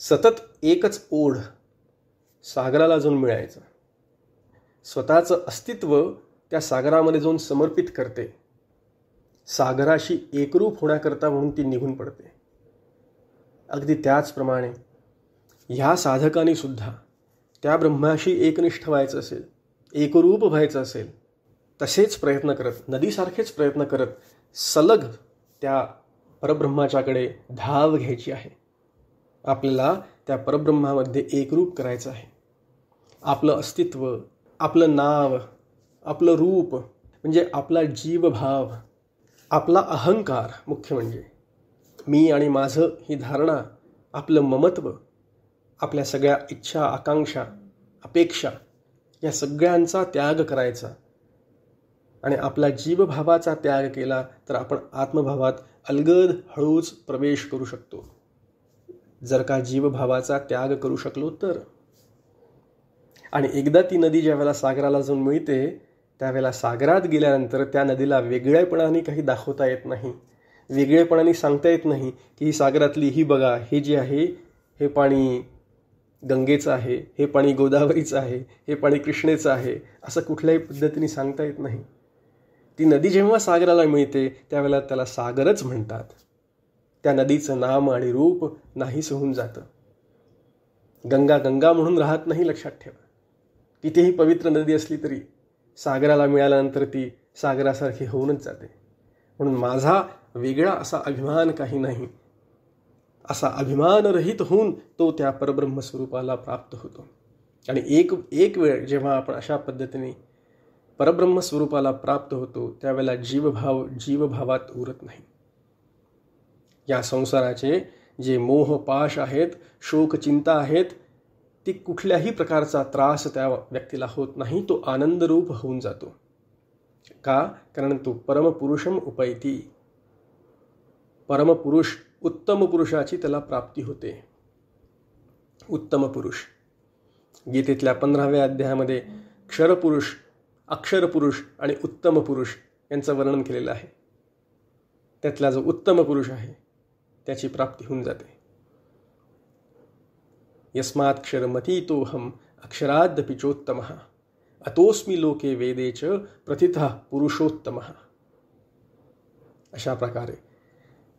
सतत एकच ओढ सागराला जाऊन मिळायचं. स्वतःचं अस्तित्व त्या सागरामध्ये जाऊन समर्पित करते. सागराशी एकरूप होण्याकरता म्हणून ती निघून पडते. अगदी त्याचप्रमाणे ह्या साधकांनी सुद्धा त्या ब्रह्माशी एकनिष्ठ व्हायचं असेल, एकरूप व्हायचं असेल, तसेच प्रयत्न करत, नदीसारखेच प्रयत्न करत सलग त्या परब्रह्माच्याकडे धाव घ्यायची आहे. आपल्याला त्या परब्रह्मामध्ये एकरूप करायचं आहे. आपलं अस्तित्व, आपलं नाव, आपलं रूप म्हणजे आपला जीवभाव, आपला अहंकार, मुख्य म्हणजे मी आणि माझं ही धारणा, आपलं ममत्व, आपल्या सगळ्या इच्छा, आकांक्षा, अपेक्षा या सगळ्यांचा त्याग करायचा. आणि आपला जीवभावाचा त्याग केला तर आपण आत्मभावात अलगद हळूच प्रवेश करू शकतो. जर का जीवभावाचा त्याग करू शकलो तर. आणि एकदा ती नदी ज्या वेळेला सागराला जाऊन मिळते त्यावेळेला सागरात गेल्यानंतर त्या नदीला वेगळेपणाने काही दाखवता येत नाही, वेगळेपणाने सांगता येत नाही की ही सागरातली ही बघा, हे जे आहे हे पाणी गंगेचं आहे, हे पाणी गोदावरीचं आहे, हे पाणी कृष्णेचं आहे, असं कुठल्याही पद्धतीने सांगता येत नाही. ती नदी जेव्हा सागराला मिळते त्यावेळेला त्याला सागरच म्हणतात. त्या नदीचं नाम आणि रूप नाहीच होऊन जातं. गंगा गंगा म्हणून राहत नाही, लक्षात ठेवा. कितीही पवित्र नदी असली तरी सागराला मिळाल्यानंतर ती सागरासारखी होऊनच जाते. म्हणून माझा वेगळा असा अभिमान काही नाही, असा अभिमानरहित होऊन तो त्या परब्रह्म स्वरूपाला प्राप्त होतो. आणि एक वेळ जेव्हा आपण अशा पद्धतीने परब्रह्म स्वरूपाला प्राप्त होतो त्यावेळेला जीवभावात उरत नाही. या संसाराचे जे मोह पाश आहेत, शोक चिंता आहेत, ती कुठल्याही प्रकारचा त्रास त्या व्यक्तीला होत नाही. तो आनंदरूप होऊन जातो. का? कारण तो परमपुरुषम उपैती, परमपुरुष उत्तम पुरुषाची त्याला प्राप्ती होते. उत्तम पुरुष गीतेतल्या 15व्या अध्यायामध्ये क्षरपुरुष अक्षर पुरुष आणि उत्तम पुरुष यांचं वर्णन केलेलं आहे. त्यातला जो उत्तम पुरुष आहे त्याची प्राप्ती होऊन जाते. यस्मात्क्षरमतीतोऽहम् अक्षरादपि चोत्तमः अतोऽस्मि लोके वेदे च प्रथितः पुरुषोत्तमः. अशा प्रकारे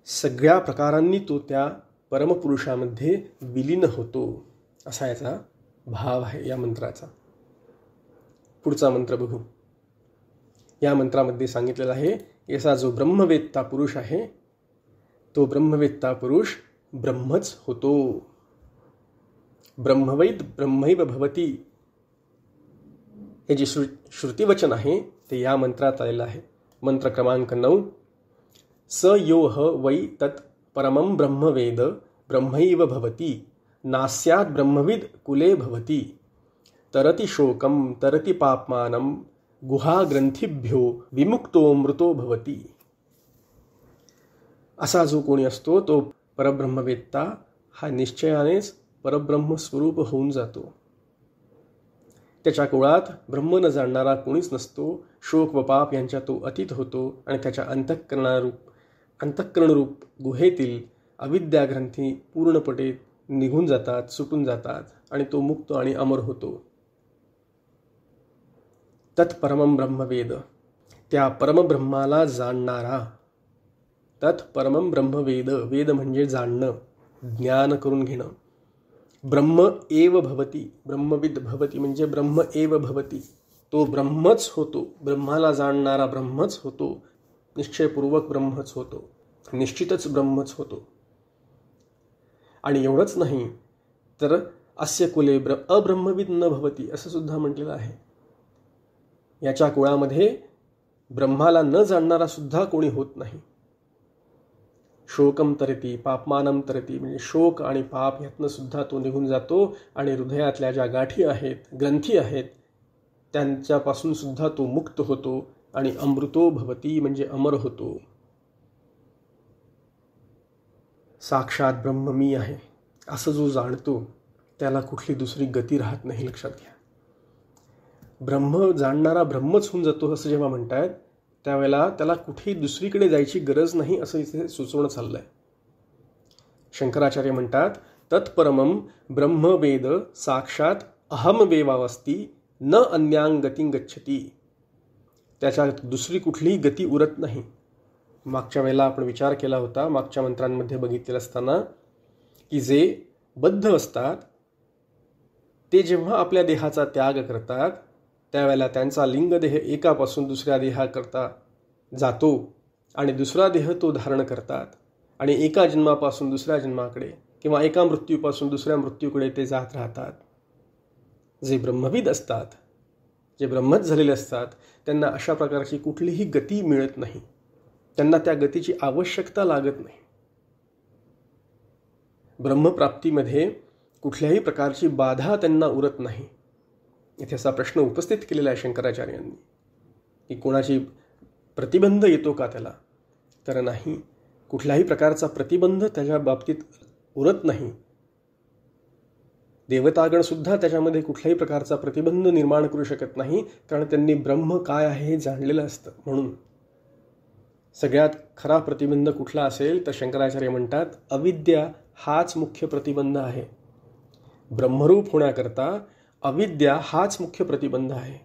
सगळ्या प्रकारांनी तो त्या परमपुरुषामध्ये विलीन होतो, असा याचा भाव आहे या मंत्राचा. पुढचा मंत्र बघू. या मंत्रामध्ये सांगितलेला आहे याचा जो ब्रह्मवेत्ता पुरुष आहे तो ब्रह्मवेत्ता पुरुष ब्रह्मच होतो. ब्रह्मवैद ब्रह्मैव भवती हे जे श्रुतिवचन आहे ते या मंत्रात आलेलं आहे. मंत्र क्रमांक 9. स यो ह वै तत् परमं ब्रह्मवेद ब्रह्मैव भवती नास्यात् ब्रह्मविद कुले भवती तरति शोकं तरति पाप्मानं गुहाग्रंथिभ्यो विमुक्तो मृतो भवती. असा जो कोणी असतो तो परब्रह्मवेत्ता हा निश्चयानेच परब्रह्म स्वरूप होऊन जातो. त्याच्या कुळात ब्रह्म न जाणणारा कोणीच नसतो. शोक व पाप यांच्या तो अतीत होतो आणि त्याच्या अंतःकरणरूप गुहेतील अविद्याग्रंथी पूर्णपणे निघून जातात, सुटून जातात आणि तो मुक्त आणि अमर होतो. तत्परमं ब्रह्मवेद, त्या परमब्रह्माला जाणणारा. तत्परमं ब्रह्मवेद, वेद म्हणजे जाणणं, ज्ञान करून घेणं. ब्रह्म एव भवती, ब्रह्मविद भवती म्हणजे ब्रह्म एव भवती, तो ब्रह्मच होतो. ब्रह्माला जाणणारा ब्रह्मच होतो, निश्चयपूर्वक ब्रह्मच होतो, निश्चितच ब्रह्मच होतो. आणि एवढंच नाही तर अस्य कुले अब्रह्मविद न भवती असं सुद्धा म्हटलेलं आहे. याच्या कुळामध्ये ब्रह्माला न जाणणारा सुद्धा कोणी होत नाही. शोकम तरती पापमानम तरती म्हणजे शोक आणि पाप यातनं सुद्धा तो निघून जातो आणि हृदयातल्या ज्या गाठी आहेत, ग्रंथी आहेत, त्यांच्यापासून सुद्धा तो मुक्त होतो आणि अमृतो भवती म्हणजे अमर होतो. साक्षात ब्रह्म मी आहे असं जो जाणतो त्याला कुठली दुसरी गती राहत नाही. लक्षात घ्या. ब्रह्म जाणणारा ब्रह्मच होऊन जातो असं जेव्हा म्हणतायत त्यावेळेला त्याला कुठेही दुसरीकडे जायची गरज नाही असं इथे सुचवणं चाललंय. शंकराचार्य म्हणतात तत्परमं ब्रह्मवेद साक्षात अहमवेवावस्ती न अन्यांग गतिं गच्छति. त्याच्यात दुसरी कुठलीही गती उरत नाही. मागच्या वेळेला आपण विचार केला होता, मागच्या मंत्रांमध्ये बघितलेलं असताना, की जे बद्ध असतात ते जेव्हा आपल्या देहाचा त्याग करतात त्यावेळेला त्यांचा लिंगदेह एकापासून दुसऱ्या देहाकरता जातो आणि दुसरा देह तो धारण करतात आणि एका जन्मापासून दुसऱ्या जन्माकडे किंवा एका मृत्यूपासून दुसऱ्या मृत्यूकडे ते जात राहतात. जे ब्रह्मविद असतात, जे ब्रह्मच झालेले असतात, त्यांना अशा प्रकारची कुठलीही गती मिळत नाही. त्यांना त्या गतीची आवश्यकता लागत नाही. ब्रह्मप्राप्तीमध्ये कुठल्याही प्रकारची बाधा त्यांना उरत नाही. इथे असा प्रश्न उपस्थित केलेला आहे शंकराचार्यांनी की कोणाची प्रतिबंध येतो का त्याला, तर नाही. कुठल्याही प्रकारचा प्रतिबंध त्याच्या बाबतीत उरत नाही. देवतागण सुद्धा त्याच्यामध्ये कुठल्याही प्रकारचा प्रतिबंध निर्माण करू शकत नाही, कारण त्यांनी ब्रह्म काय आहे हे जाणलेलं असतं. म्हणून सगळ्यात खरा प्रतिबंध कुठला असेल तर शंकराचार्य म्हणतात अविद्या हाच मुख्य प्रतिबंध आहे. ब्रह्मरूप होण्याकरता अविद्या हाच मुख्य प्रतिबंध आहे.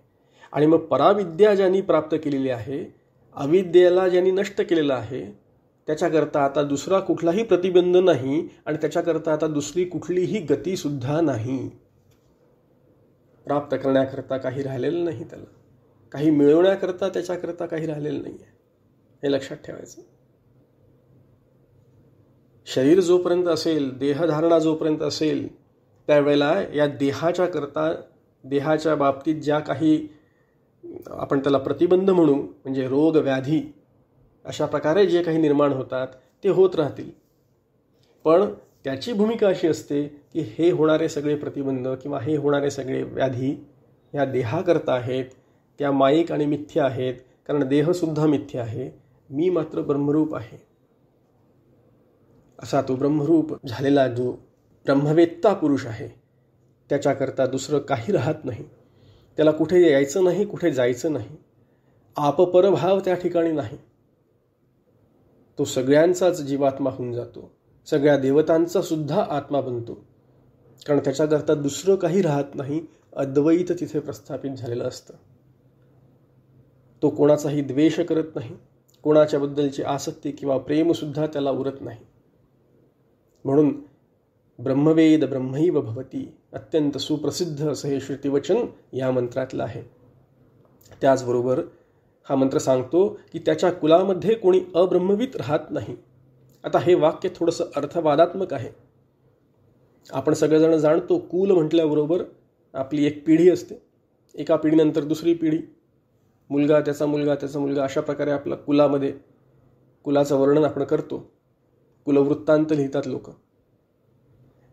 आणि मग पराविद्या ज्यांनी प्राप्त केलेली आहे, अविद्येला ज्यांनी नष्ट केलेलं आहे, त्याच्याकरता आता दुसरा कुठलाही प्रतिबंध नाही आणि त्याच्याकरता आता दुसरी कुठलीही गती सुद्धा नाही. प्राप्त करण्याकरता काही राहिलेलं नाही, त्याला काही मिळवण्याकरता त्याच्याकरता काही राहिलेलं नाही आहे. हे लक्षात ठेवायचं. शरीर जोपर्यंत असेल, देहधारणा जोपर्यंत असेल, त्यावेळेला या देहाच्या बाबतीत ज्या काही आपण त्याला प्रतिबंध म्हणू, म्हणजे रोग व्याधी अशा प्रकारे जे काही निर्माण होतात ते होत राहतील. पण त्याची भूमिका अशी असते की हे होणारे सगळे प्रतिबंध किंवा हे होणारे सगळे व्याधी ह्या देहाकरता आहेत, त्या माईक आणि मिथ्या आहेत, कारण देहसुद्धा मिथ्या आहे. मी मात्र ब्रह्मरूप आहे. असा तो ब्रह्मरूप झालेला जो ब्रह्मवेत्ता पुरुष आहे त्याच्याकरता दुसरं काही राहत नाही. त्याला कुठे यायचं नाही, कुठे जायचं नाही. आपपरभाव त्या ठिकाणी नाही. तो सगळ्यांचाच जीवात्मा होऊन जातो, सगळ्या देवतांचा सुद्धा आत्मा बनतो. कारण त्याच्याकरता दुसरं काही राहत नाही, अद्वैत तिथे प्रस्थापित झालेलं असतं. तो कोणाचाही द्वेष करत नाही, कोणाच्याबद्दलची आसक्ती किंवा प्रेमसुद्धा त्याला उरत नाही. म्हणून ब्रह्मवेद ब्रह्मैव भवती अत्यंत सुप्रसिद्ध असं हे श्रुतिवचन या मंत्रातलं आहे. त्याचबरोबर हा मंत्र सांगतो की त्याच्या कुलामध्ये कोणी अब्रह्मवित राहत नाही. आता हे वाक्य थोडंसं अर्थवादात्मक आहे. आपण सगळेजण जाणतो, कुल म्हटल्याबरोबर आपली एक पिढी असते, एका पिढीनंतर दुसरी पिढी, मुलगा त्याचा मुलगा त्याचा मुलगा, अशा प्रकारे आपल्या कुलामध्ये कुलाचं वर्णन आपण करतो. कुलवृत्तांत लिहितात लोक.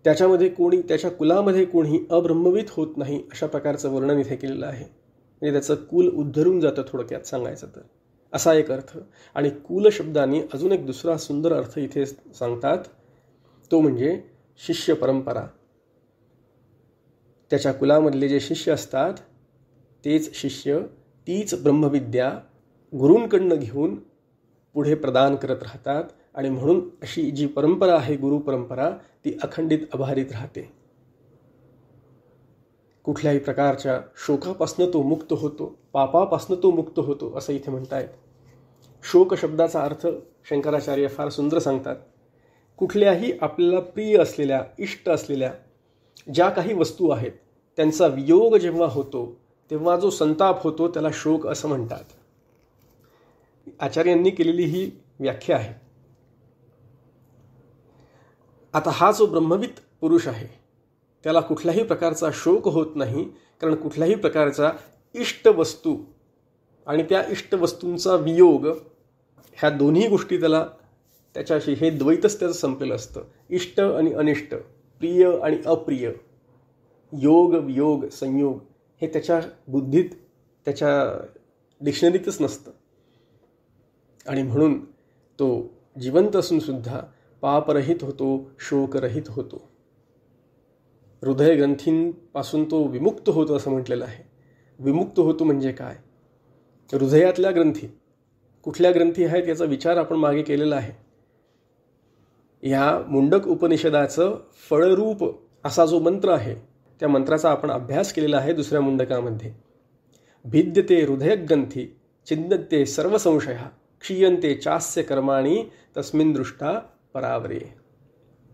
त्याच्यामध्ये त्याच्या कुलामध्ये कोणी अब्रह्मवित होत नाही अशा प्रकारचं वर्णन इथे केलेलं आहे. म्हणजे त्याचं कुल उद्धरून जातं थोडक्यात सांगायचं तर, असा एक अर्थ. आणि कुल शब्दाने अजून एक दुसरा सुंदर अर्थ इथे सांगतात, तो म्हणजे शिष्य परंपरा. त्याच्या कुलामधले जे शिष्य असतात तेच शिष्य तीच ब्रह्मविद्या गुरूंकडनं घेऊन पुढे प्रदान करत राहतात. आणि म्हणून अशी जी परंपरा आहे, गुरु परंपरा, ती अखंडित अबाधित राहते. कुठल्याही प्रकारच्या शोकापासनं तो मुक्त होतो, पापापासनं तो मुक्त होतो असं इथे म्हणतायत. शोक शब्दाचा अर्थ शंकराचार्य फार सुंदर सांगतात. कुठल्याही आपल्याला प्रिय असलेल्या, इष्ट असलेल्या ज्या काही वस्तू आहेत त्यांचा वियोग जेव्हा होतो तेव्हा जो संताप होतो त्याला शोक असं म्हणतात. आचार्यांनी केलेली ही व्याख्या आहे. आता हा जो ब्रह्मवित पुरुष आहे त्याला कुठल्याही प्रकारचा शोक होत नाही, कारण कुठल्याही प्रकारचा इष्ट वस्तू आणि त्या इष्ट वस्तूंचा वियोग, ह्या दोन्ही गोष्टी त्याच्याशी, हे द्वैतच त्याचं संपलेलं असतं. इष्ट आणि अनिष्ट, प्रिय आणि अप्रिय, योग वियोग संयोग, हे त्याच्या बुद्धीत, त्याच्या डिक्शनरीतच नसतं. आणि म्हणून तो जिवंत असून सुद्धा पापरहित होतो, शोकरहित होतो. हृदयग्रंथींपासून तो विमुक्त होतो असं म्हटलेलं आहे. विमुक्त होतो म्हणजे काय? हृदयातल्या ग्रंथी, कुठल्या ग्रंथी आहेत याचा विचार आपण मागे केलेला आहे. ह्या मुंडक उपनिषदाचं फळरूप असा जो मंत्र आहे त्या मंत्राचा आपण अभ्यास केलेला आहे दुसऱ्या मुंडकामध्ये. भिद्यते हृदयग्रंथी चिन्यते सर्व संशया क्षीयन्ते चास्य कर्माणि तस्मिन् दृष्टा परावरे,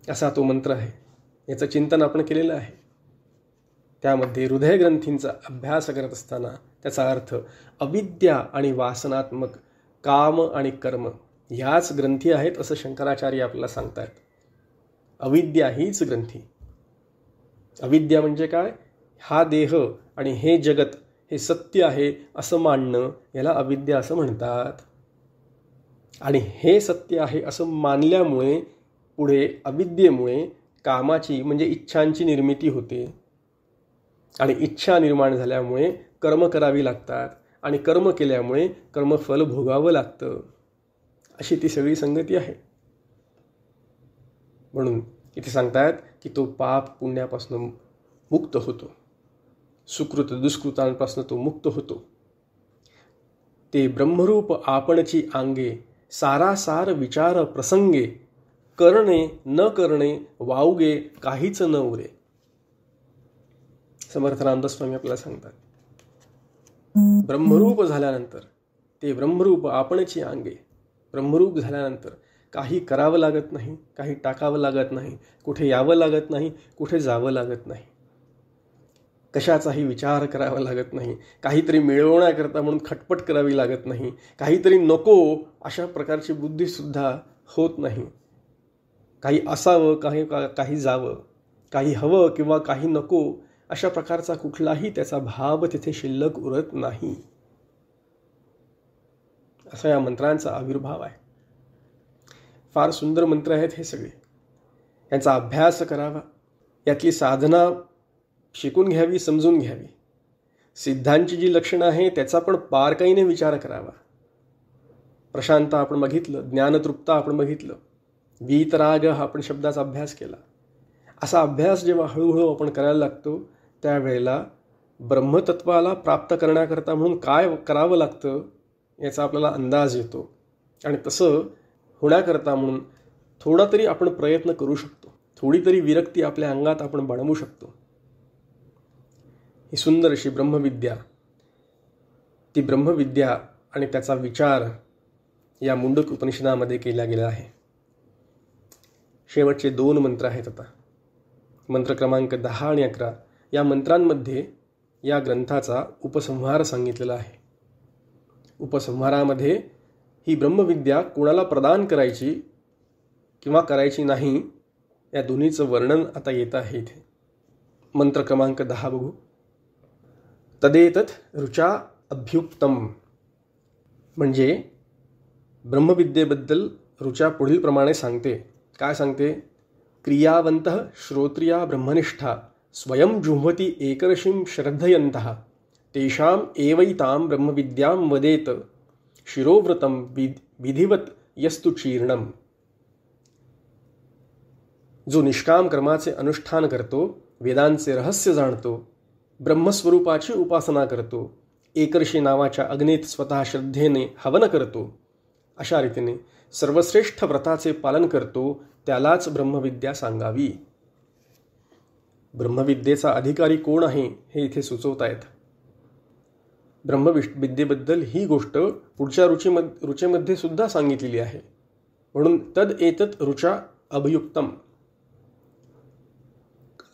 असा तो मंत्र आहे. याचं चिंतन आपण केलेलं आहे. त्यामध्ये हृदयग्रंथींचा अभ्यास करत असताना त्याचा अर्थ अविद्या आणि वासनात्मक काम आणि कर्म ह्याच ग्रंथी आहेत असं शंकराचार्य आपल्याला सांगतात. अविद्या हीच ग्रंथी. अविद्या म्हणजे काय? हा देह आणि हे जगत हे सत्य आहे असं मानणं, याला अविद्या असं म्हणतात. आणि हे सत्य आहे असं मानल्यामुळे पुढे अविद्येमुळे कामाची म्हणजे इच्छांची निर्मिती होते. आणि इच्छा निर्माण झाल्यामुळे कर्म करावी लागतात. आणि कर्म केल्यामुळे कर्मफल भोगावं लागतं. अशी ती सगळी संगती आहे. म्हणून इथे सांगतात की तो पाप पुण्यापासून मुक्त होतो, सुकृत दुष्कृतांपासून तो मुक्त होतो. ते ब्रह्मरूप आपणची आंगे सारासार विचार प्रसंगे करणे न करणे वावगे काहीच न उरे. समर्थ रामदास स्वामी आपल्याला सांगतात ब्रह्मरूप झाल्यानंतर, ते ब्रह्मरूप आपणची आंगे, ब्रह्मरूप झाल्यानंतर काही करावं लागत नाही, काही टाकावं लागत नाही, कुठे यावं लागत नाही, कुठे जावं लागत नाही, कशाचाही विचार करावा लागत नाही, काहीतरी मिळवण्याकरता म्हणून खटपट करावी लागत नाही, काहीतरी नको अशा प्रकारची बुद्धीसुद्धा होत नाही. काही असावं, काही जावं, काही हवं किंवा काही नको अशा प्रकारचा कुठलाही त्याचा भाव तिथे शिल्लक उरत नाही. असा या मंत्रांचा आविर्भाव आहे. फार सुंदर मंत्र आहेत हे सगळे. यांचा अभ्यास करावा, यातली साधना शिकून घ्यावी, समजून घ्यावी. सिद्धांची जी लक्षणं आहे त्याचा पण बारकाईने विचार करावा. प्रशांत आपण बघितलं, ज्ञानतृप्त आपण बघितलं, वीतराग हा आपण शब्दाचा अभ्यास केला. असा अभ्यास जेव्हा हळूहळू आपण करायला लागतो त्यावेळेला ब्रह्मतत्वाला प्राप्त करण्याकरता म्हणून काय करावं लागतं याचा आपल्याला अंदाज येतो. आणि तसं होण्याकरता म्हणून थोडा तरी आपण प्रयत्न करू शकतो, थोडी तरी विरक्ती आपल्या अंगात आपण बनवू शकतो. ही सुंदर अशी ब्रह्मविद्या, ती ब्रह्मविद्या आणि त्याचा विचार या मुंडक उपनिषदामध्ये केला गेला आहे. शेवटचे 2 मंत्र आहेत. आता मंत्र क्रमांक 10 आणि 11 या मंत्रांमध्ये या ग्रंथाचा उपसंहार सांगितलेला आहे. उपसंहारामध्ये ही ब्रह्मविद्या कोणाला प्रदान करायची किंवा करायची नाही या दोन्हीचं वर्णन आता येत आहे इथे. मंत्र क्रमांक 10 बघू. तदेतत् ऋचा अभ्युक्तम, म्हणजे ब्रह्मविद्येबद्दल ऋचा पुढील प्रमाणे सांगते. काय सांगते? क्रियावंतः श्रोत्रिया ब्रह्मनिष्ठा स्वयं जुह्वती एकर्षीं श्रद्धयन्तः तेषाम एवैतां ब्रह्मविद्यां वदेत शिरोव्रतं विधिवत यस्तु चीर्णम. जो निष्काम कर्माचे अनुष्ठान करतो, वेदांचे रहस्य जाणतो, ब्रह्मस्वरूपाची उपासना करतो, एकर्षी नावाच्या अग्नीत स्वतः श्रद्धेने हवन करतो, अशा रीतीने सर्वश्रेष्ठ व्रताचे पालन करतो, त्यालाच ब्रह्मविद्या सांगावी. ब्रह्मविद्येचा अधिकारी कोण आहे हे इथे सुचवतायत. ब्रह्मविद्येबद्दल ही गोष्ट पुढच्या रुचेमध्ये सुद्धा सांगितलेली आहे. म्हणून तद एतत् ऋचा अभियुक्तम.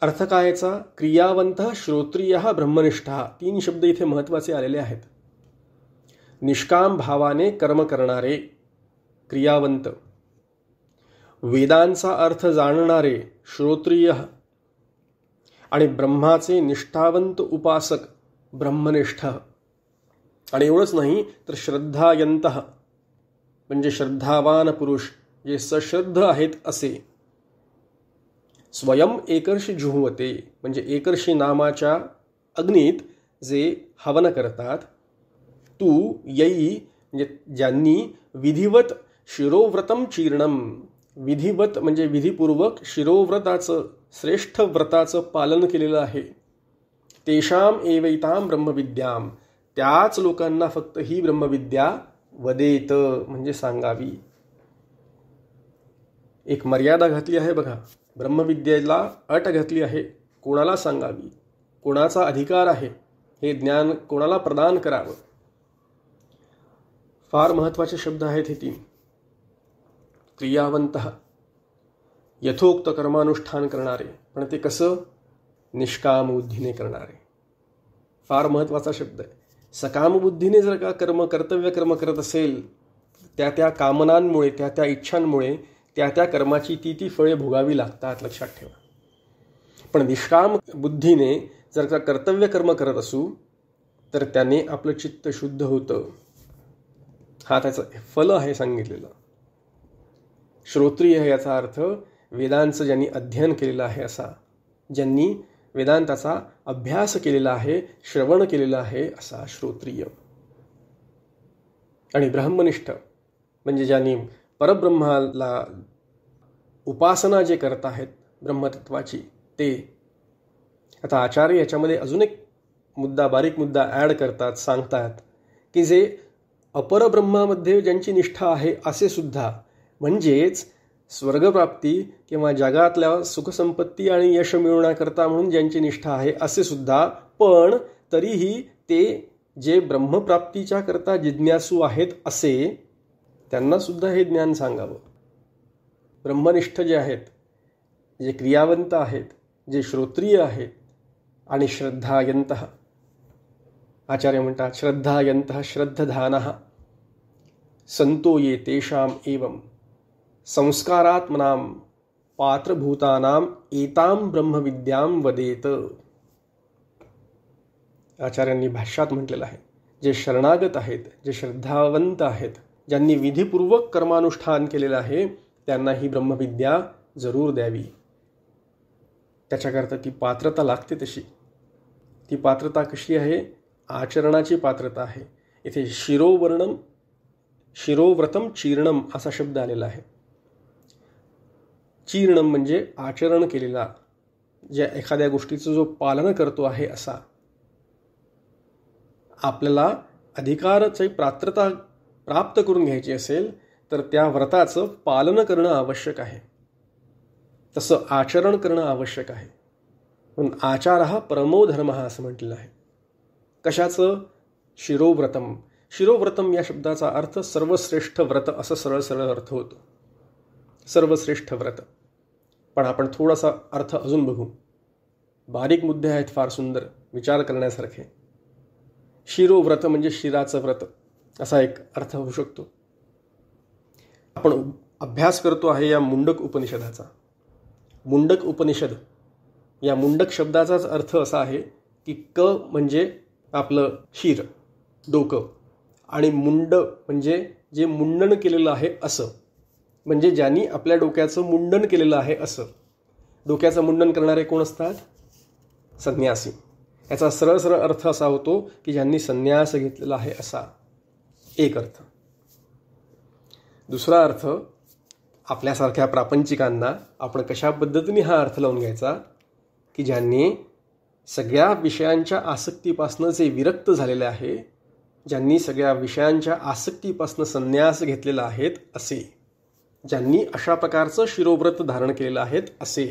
अर्थ कायचा? क्रियावंतः श्रोत्रियः ब्रह्मनिष्ठा. 3 शब्द इथे महत्त्वाचे आलेले आहेत. निष्काम भावाने कर्म करणारे क्रियावंत, वेदांचा अर्थ जाणणारे श्रोत्रिय, आणि ब्रह्माचे निष्ठावंत उपासक ब्रह्मनिष्ठ. आणि एवढंच नाही तर श्रद्धायंत म्हणजे श्रद्धावान पुरुष, जे सश्रद्ध आहेत असे. स्वयं एकर्षी जुह्वते म्हणजे एकर्षी नामाच्या अग्नीत जे हवन करतात. तू यई म्हणजे ज्यांनी विधिवत शिरोव्रतम चीर्णम, विधिवत म्हणजे विधिपूर्वक शिरोव्रताचं, श्रेष्ठ व्रताचं पालन केलेलं आहे. तेषाम एवैताम ब्रह्मविद्याम, त्याच लोकांना फक्त ही ब्रह्मविद्या वदेत म्हणजे सांगावी. एक मर्यादा घातली आहे बघा. ब्रह्मविद्येला अट घातली आहे. कोणाला सांगावी, कोणाचा अधिकार आहे, हे ज्ञान कोणाला प्रदान करावं. फार महत्त्वाचे शब्द आहेत हे 3. क्रियावंतः, यथोक्त कर्मानुष्ठान करणारे, पण ते कसं? निष्काम बुद्धीने करणारे. फार महत्त्वाचा शब्द आहे. सकाम बुद्धीने जर का कर्तव्य कर्म करत असेल, त्या कामनांमुळे, त्या इच्छांमुळे त्या कर्माची ती फळे भोगावी लागतात, लक्षात ठेवा. पण निष्काम बुद्धीने जर का कर्तव्य कर्म करत असू तर त्याने आपलं चित्त शुद्ध होतं. हा त्याचं फल आहे सांगितलेलं. श्रोत्रिय याचा अर्थ वेदांचं ज्यांनी अध्ययन केलेलं आहे असा, ज्यांनी वेदांताचा अभ्यास केलेला आहे, श्रवण केलेलं आहे असा श्रोत्रिय. आणि ब्रह्मनिष्ठ म्हणजे ज्यांनी परब्रह्माला उपासना जे करत आहेत ब्रह्मतत्वाची ते. आता आचार्य याच्यामध्ये अजून एक मुद्दा, बारीक मुद्दा ॲड करतात, सांगतात की जे अपरब्रह्मामध्ये ज्यांची निष्ठा आहे असे सुद्धा, म्हणजेच स्वर्गप्राप्ती किंवा जगातल्या सुखसंपत्ती आणि यश मिळवण्याकरता म्हणून ज्यांची निष्ठा आहे असे सुद्धा, पण तरीही ते जे ब्रह्मप्राप्तीच्या करता जिज्ञासू आहेत असे, त्यांना सुद्धा हे ज्ञान सांगावं. ब्रह्मनिष्ठ जे आहेत, जे क्रियावंत आहेत, जे श्रोत्रिय आहेत आणि श्रद्धायंतः. आचार्य म्हणतात श्रद्धायंतः श्रद्धधानः संतो ये तेषाम एवं संस्कारात्मनां पात्रभूतानां एतां ब्रह्मविद्यां वदेत. आचार्यांनी भाष्यात म्हटलेलं आहे, जे शरणागत आहेत, जे श्रद्धावंत आहेत, ज्यांनी विधिपूर्वक कर्मानुष्ठान केलेलं आहे, त्यांना ही ब्रह्मविद्या जरूर द्यावी. त्याच्याकरता ती पात्रता लागते. तशी ती पात्रता कशी आहे? आचरणाची पात्रता आहे. इथे शिरोव्रतम चीर्णम असा शब्द आलेला आहे. चीर्णम म्हणजे आचरण केलेला, ज्या एखाद्या गोष्टीचं जो पालन करतो आहे असा. आपल्याला अधिकाराची पात्रता प्राप्त करून घ्यायची असेल तर त्या व्रताचं पालन करणं आवश्यक आहे, तसं आचरण करणं आवश्यक आहे. म्हणून आचार हा परमो धर्म असं म्हटलेलं आहे. कशाचं? शिरोव्रतम. शिरोव्रतम या शब्दाचा अर्थ सर्वश्रेष्ठ व्रत असं सरळ सरळ अर्थ होतो. सर्वश्रेष्ठ व्रत. पण आपण थोडासा अर्थ अजून बघू. बारीक मुद्दे आहेत, फार सुंदर विचार करण्यासारखे. शिरोव्रत म्हणजे शिराचं व्रत असा एक अर्थ होऊ शकतो. आपण अभ्यास करतो आहे या मुंडक उपनिषदाचा. मुंडक उपनिषद या मुंडक शब्दाचाच अर्थ असा आहे की क म्हणजे आपलं शिर, डोकं, आणि मुंड म्हणजे जे मुंडन केलेलं आहे असं, म्हणजे ज्यांनी आपल्या डोक्याचं मुंडन केलेलं आहे असं. डोक्याचं मुंडन करणारे कोण असतात? संन्यासी. याचा सरळ सरळ अर्थ असा होतो की ज्यांनी संन्यास घेतलेला आहे असा एक अर्थ. दुसरा अर्थ, आपल्यासारख्या प्रापंचिकांना आपण कशा पद्धतीने हा अर्थ लावून घ्यायचा की ज्यांनी सगळ्या विषयांच्या आसक्तीपासून जे विरक्त झालेले आहे, ज्यांनी सगळ्या विषयांच्या आसक्तीपासून संन्यास घेतलेला आहेत असे, ज्यांनी अशा प्रकारचं शिरोव्रत धारण केलेलं आहेत असे.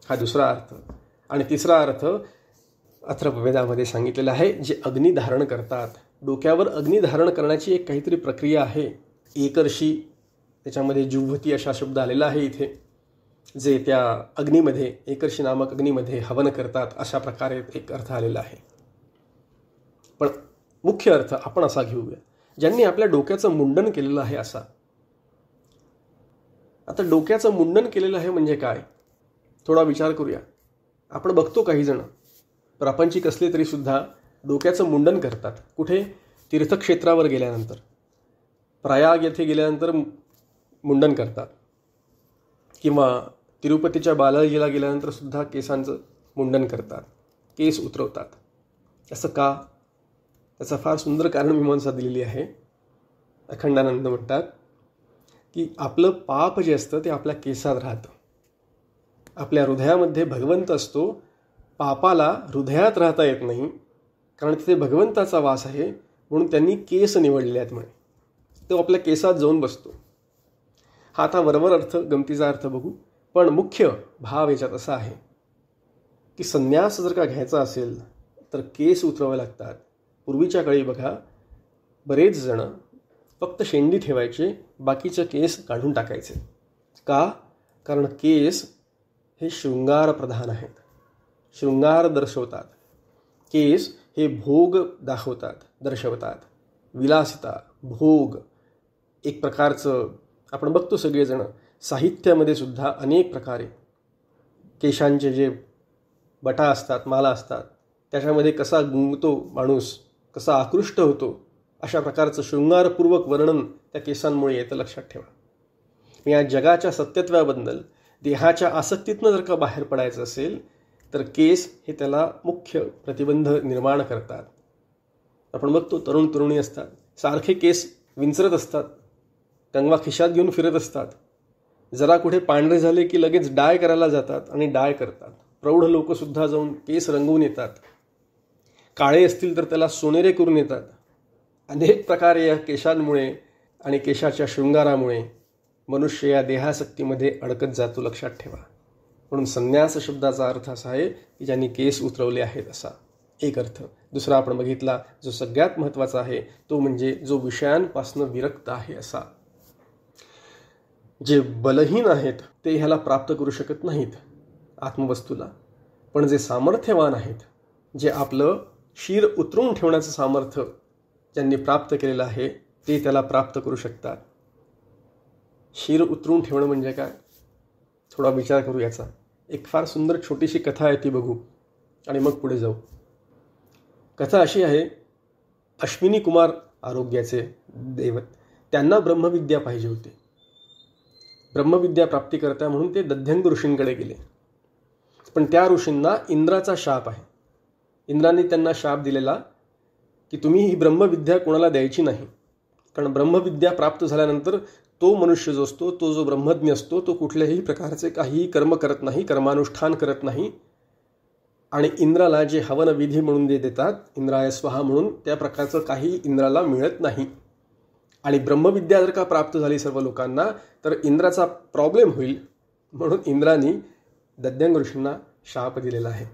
हा दुसरा अर्थ. आणि तिसरा अर्थ अथर्ववेदामध्ये सांगितलेला आहे, जे अग्नी धारण करतात. डोक्यावर अग्नी धारण करण्याची एक काहीतरी प्रक्रिया आहे. एकर्षी, त्याच्यामध्ये जुह्वती अशा शब्द आलेला आहे इथे, जे त्या अग्नीमध्ये, एकर्षी नामक अग्नीमध्ये हवन करतात अशा प्रकारे एक अर्थ आलेला आहे. पण मुख्य अर्थ आपण असा घेऊया, ज्यांनी आपल्या डोक्याचं मुंडन केलेलं आहे असा. आता डोक्याचं मुंडन केलेलं आहे म्हणजे काय? थोडा विचार करूया. आपण बघतो काही जण प्रापंचिक असले तरी सुद्धा डोक्याचं मुंडन करतात. कुठे? तीर्थक्षेत्रावर गेल्यानंतर, प्रयाग येथे गेल्यानंतर मुंडन करतात, किंवा तिरुपतीच्या बालाजीला गेल्यानंतर सुद्धा केसांचं मुंडन करतात, केस उतरवतात. असं का? त्याचं फार सुंदर कारण मीमांसा दिलेली आहे. अखंडानंद म्हणतात की आपलं पाप जे असतं ते आपल्या केसात राहतं. आपल्या हृदयामध्ये भगवंत असतो. पापाला हृदयात राहता येत नाही, कारण तिथे भगवंताचा वास आहे, म्हणून त्यांनी केस निवडले आहेत म्हणे. तो आपल्या केसात जाऊन बसतो. हा आता वरवर अर्थ, गमतीचा अर्थ बघू. पण मुख्य भाव याच्यात असा आहे की संन्यास जर का घ्यायचा असेल तर केस उतरवावे लागतात. पूर्वीच्या काळी बघा, बरेच जण फक्त शेंडी ठेवायचे, बाकीचे केस काढून टाकायचे. का? कारण केस हे शृंगार प्रधान आहेत, शृंगार दर्शवतात. केस हे भोग दाखवतात, दर्शवतात, विलासिता, भोग. एक प्रकारचं आपण बघतो सगळेजण साहित्यामध्ये सुद्धा अनेक प्रकारे केशांचे जे बटा असतात, माला असतात, त्याच्यामध्ये कसा गुंगतो माणूस, कसा आकृष्ट होतो, अशा प्रकारचं शृंगारपूर्वक वर्णन त्या केसांमुळे येतं. लक्षात ठेवा. या जगाच्या सत्यत्वाबद्दल, देहाच्या आसक्तीतनं जर का बाहेर पडायचं असेल तर केस हे त्याला मुख्य प्रतिबंध निर्माण करतात. आपण बघतो तरुण तरुणी असतात, सारखे केस विंचरत असतात, कंगवा खिशात घेऊन फिरत असतात. जरा कुठे पांढरे झाले की लगेच डाय करायला जातात आणि डाय करतात. प्रौढ लोकसुद्धा जाऊन केस रंगवून येतात. काळे असतील तर त्याला सोनेरे करून येतात. अनेक प्रकारे या केशांमुळे आणि केशाच्या शृंगारामुळे मनुष्य या देहासक्तीमध्ये अडकत जातो. लक्षात ठेवा. म्हणून संन्यास शब्दाचा अर्थ असा आहे की ज्यांनी केस उतरवले आहेत असा एक अर्थ. दुसरा आपण बघितला, जो सगळ्यात महत्त्वाचा आहे, तो म्हणजे जो विषयांपासून विरक्त आहे असा. जे बलहीन आहेत ते ह्याला प्राप्त करू शकत नाहीत आत्मवस्तूला, पण जे सामर्थ्यवान आहेत, जे आपलं शीर उतरून ठेवण्याचं सामर्थ्य ज्यांनी प्राप्त केलेलं आहे, ते त्याला प्राप्त करू शकतात. शीर उतरून ठेवणं म्हणजे काय? थोडा विचार करू याचा. एक फार सुंदर छोटीशी कथा आहे, ती बघू आणि मग पुढे जाऊ. कथा अशी आहे, अश्विनी कुमार आरोग्याचे दैवत, त्यांना ब्रह्मविद्या पाहिजे होती. ब्रह्मविद्या प्राप्तीकरता म्हणून ते दध्यंग ऋषींकडे गेले. पण त्या ऋषींना इंद्राचा शाप आहे. इंद्राने त्यांना शाप दिलेला की तुम्ही ही ब्रह्मविद्या कोणाला द्यायची नाही, कारण ब्रह्मविद्या प्राप्त झाल्यानंतर तो मनुष्य जो असतो, तो जो ब्रह्मज्ञ असतो, तो कुठल्याही प्रकारचे काहीही कर्म करत नाही, कर्मानुष्ठान करत नाही, आणि इंद्राला जे हवन विधी म्हणून जे देतात, इंद्राय स्वाहा म्हणून, त्या प्रकारचं काही इंद्राला मिळत नाही. आणि ब्रह्मविद्या जर का प्राप्त झाली सर्व लोकांना तर इंद्राचा प्रॉब्लेम होईल, म्हणून इंद्राने दद्यांग ऋषींना शाप दिलेला आहे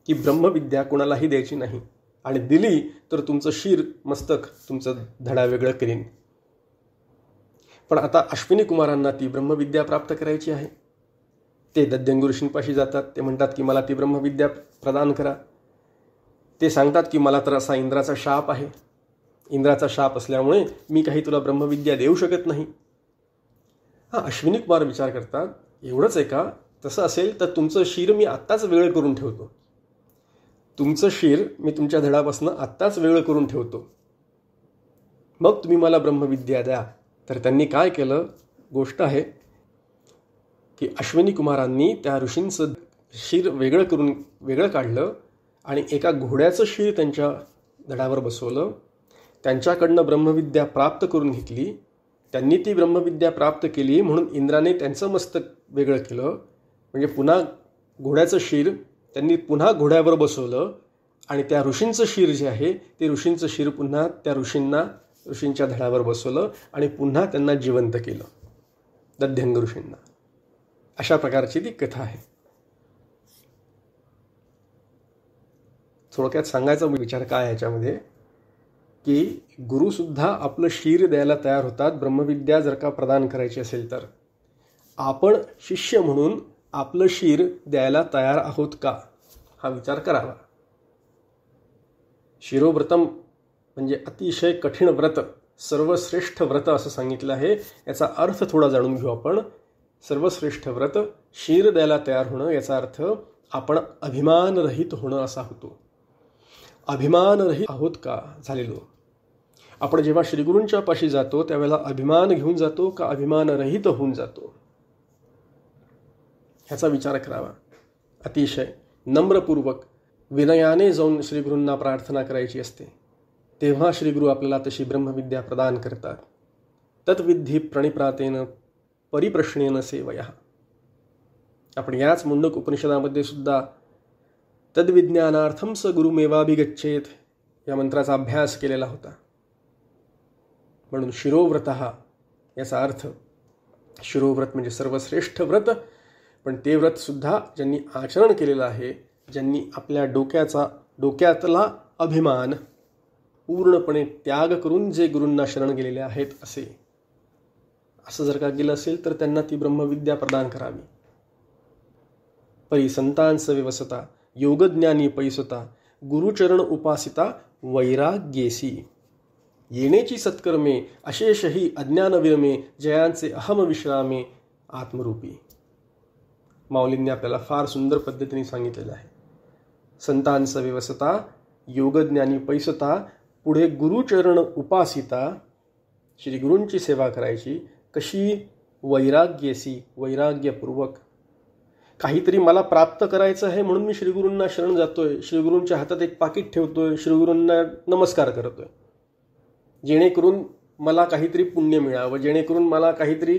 की ब्रह्मविद्या कोणालाही द्यायची नाही, आणि दिली तर तुमचं शिर मस्तक तुमचं धडा वेगळं करीन. पण आता अश्विनी कुमारांना ती ब्रह्मविद्या प्राप्त करायची आहे. ते दद्यांग ऋषींपाशी जातात. ते म्हणतात की मला ती ब्रह्मविद्या प्रदान करा. ते सांगतात की मला तर असा इंद्राचा शाप आहे, इंद्राचा शाप असल्यामुळे मी काही तुला ब्रह्मविद्या देऊ शकत नाही. अश्विनी कुमार विचार करतात, एवढंच आहे का? तसं असेल तर तुमचं शिर मी आत्ताच वेगळं करून ठेवतो, तुमचं शिर मी तुमच्या धडापासून आत्ताच वेगळं करून ठेवतो, मग तुम्ही मला ब्रह्मविद्या द्या. तर त्यांनी काय केलं, गोष्ट आहे की अश्विनी कुमारांनी त्या ऋषींचं शिर वेगळं काढलं आणि एका घोड्याचं शिर त्यांच्या धडावर बसवलं. त्यांच्याकडनं ब्रह्मविद्या प्राप्त करून घेतली. त्यांनी ती ब्रह्मविद्या प्राप्त केली म्हणून इंद्राने त्यांचं मस्तक वेगळं केलं. म्हणजे पुन्हा घोड्याचं शिर त्यांनी पुन्हा घोड्यावर बसवलं आणि त्या ऋषींचं शिर जे आहे ते ऋषींचं शिर पुन्हा त्या ऋषींच्या धडावर बसवलं आणि पुन्हा त्यांना जिवंत केलं, दद्यांग ऋषींना. अशा प्रकारची ती कथा आहे. थोडक्यात सांगायचा विचार काय ह्याच्यामध्ये, की गुरुसुद्धा आपलं शिर द्यायला तयार होतात ब्रह्मविद्या जर का प्रदान करायची असेल तर. आपण शिष्य म्हणून आपलं शिर द्यायला तयार आहोत का, हा विचार करावा. शिरोव्रतम म्हणजे अतिशय कठीण व्रत, सर्वश्रेष्ठ व्रत असं सांगितलं आहे. याचा अर्थ थोडा जाणून घेऊ आपण. सर्वश्रेष्ठ व्रत, शिर द्यायला तयार होणं, याचा अर्थ आपण अभिमानरहित होणं असा होतो. अभिमानरहित आहोत का झालेलो? आपण जेव्हा श्रीगुरूंच्या पाशी जातो त्यावेळेला अभिमान घेऊन जातो का अभिमानरहित होऊन जातो, ह्याचा विचार करावा. अतिशय नम्रपूर्वक विनयाने जाऊन श्रीगुरूंना प्रार्थना करायची असते, तेव्हा श्रीगुरू आपल्याला तशी ब्रह्मविद्या प्रदान करतात. तत्विधी प्रणिप्रातेन परिप्रश्नेन सेवया. आपण याच मुंडक उपनिषदामध्ये सुद्धा तद्विज्ञानार्थम स गुरुमेवाभिगच्छेत या मंत्राचा अभ्यास केलेला होता. म्हणून शिरोव्रतः याचा अर्थ, शिरोव्रत म्हणजे सर्वश्रेष्ठ व्रत, पण ते व्रत सुद्धा ज्यांनी आचरण केलेलं आहे, ज्यांनी आपल्या डोक्यातला अभिमान पूर्णपणे त्याग करून जे गुरूंना शरण गेलेले आहेत असं जर का गेलं असेल तर त्यांना ती ब्रह्मविद्या प्रदान करावी. परी संतांस व्यवसता योगज्ञानी पैसता गुरुचरण उपासिता वैराग्येसी. येणेची सत्कर्मे अशेषही अज्ञानविरमे जयांचे अहम विश्रामे आत्मरूपी. माऊलींनी आपल्याला फार सुंदर पद्धतीने सांगितलेलं आहे. संतांस व्यवसता योगज्ञानी पैसता, पुढे गुरुचरण उपासिता, श्री गुरूंची सेवा करायची. कशी? वैराग्येसी, वैराग्यपूर्वक. काहीतरी मला प्राप्त करायचं आहे म्हणून मी श्रीगुरूंना शरण जातोय, श्रीगुरूंच्या हातात एक पाकीट ठेवतोय, श्रीगुरूंना नमस्कार करतोय, जेणेकरून मला काहीतरी पुण्य मिळावं, जेणेकरून मला काहीतरी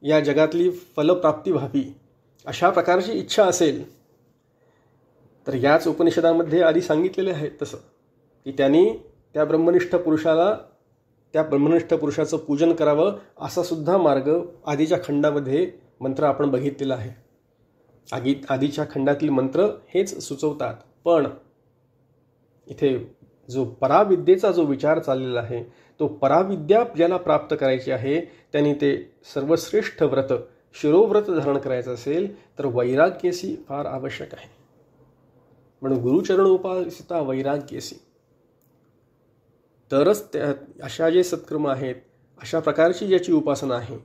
या जगातली फलप्राप्ती व्हावी, अशा प्रकारची इच्छा असेल तर याच उपनिषदामध्ये आधी सांगितलेले आहे तसं की त्यांनी त्या ब्रह्मनिष्ठ पुरुषाचं पूजन करावं, असा सुद्धा मार्ग आधीच्या खंडामध्ये मंत्र आपण बघितलेला आहे. आधीच्या खंडातील मंत्र हेच सुचवतात. पण इथे जो पराविद्येचा जो विचार चाललेला आहे, तो पराविद्या ज्याला प्राप्त करायची आहे त्यांनी ते सर्वश्रेष्ठ व्रत, शिरोव्रत धारण करायचं असेल तर वैराग्येसी फार आवश्यक आहे. म्हणून गुरुचरण उपासिता वैराग्येसी. तरच अशा जे सत्कर्म आहेत, अशा प्रकारची ज्याची उपासना आहे,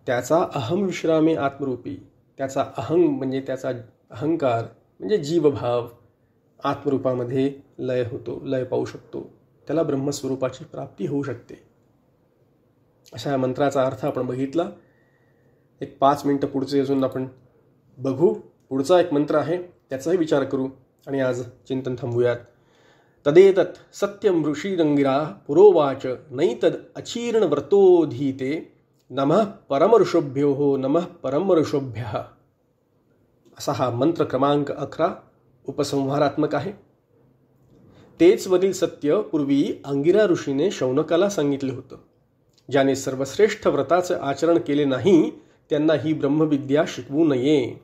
त्याचा अहम विश्रामे आत्मरूपी, त्याचा अहंग म्हणजे त्याचा अहंकार म्हणजे जीवभाव आत्मरूपामध्ये लय होतो, लय पावू शकतो, त्याला ब्रह्मस्वरूपाची प्राप्ती होऊ शकते. अशा या मंत्राचा अर्थ आपण बघितला. एक 5 मिनिटं पुढचे अजून आपण बघू. पुढचा एक मंत्र आहे त्याचाही विचार करू आणि आज चिंतन थांबूयात. तदेतत् सत्यम ऋषिरंगिरा पुरोवाच नैतद अचीर्ण व्रतोधीते नमः परम ऋषभ्यो नमः परम ऋषभ्यः. असा हा मंत्र क्रमांक 11 उपसंहारात्मक आहे. तेच वरील सत्य पूर्वी अंगिरा ऋषीने शौनकाला सांगितले होतं. ज्याने सर्वश्रेष्ठ व्रताचे आचरण केले नाही त्यांना ही ब्रह्मविद्या शिकवू नये.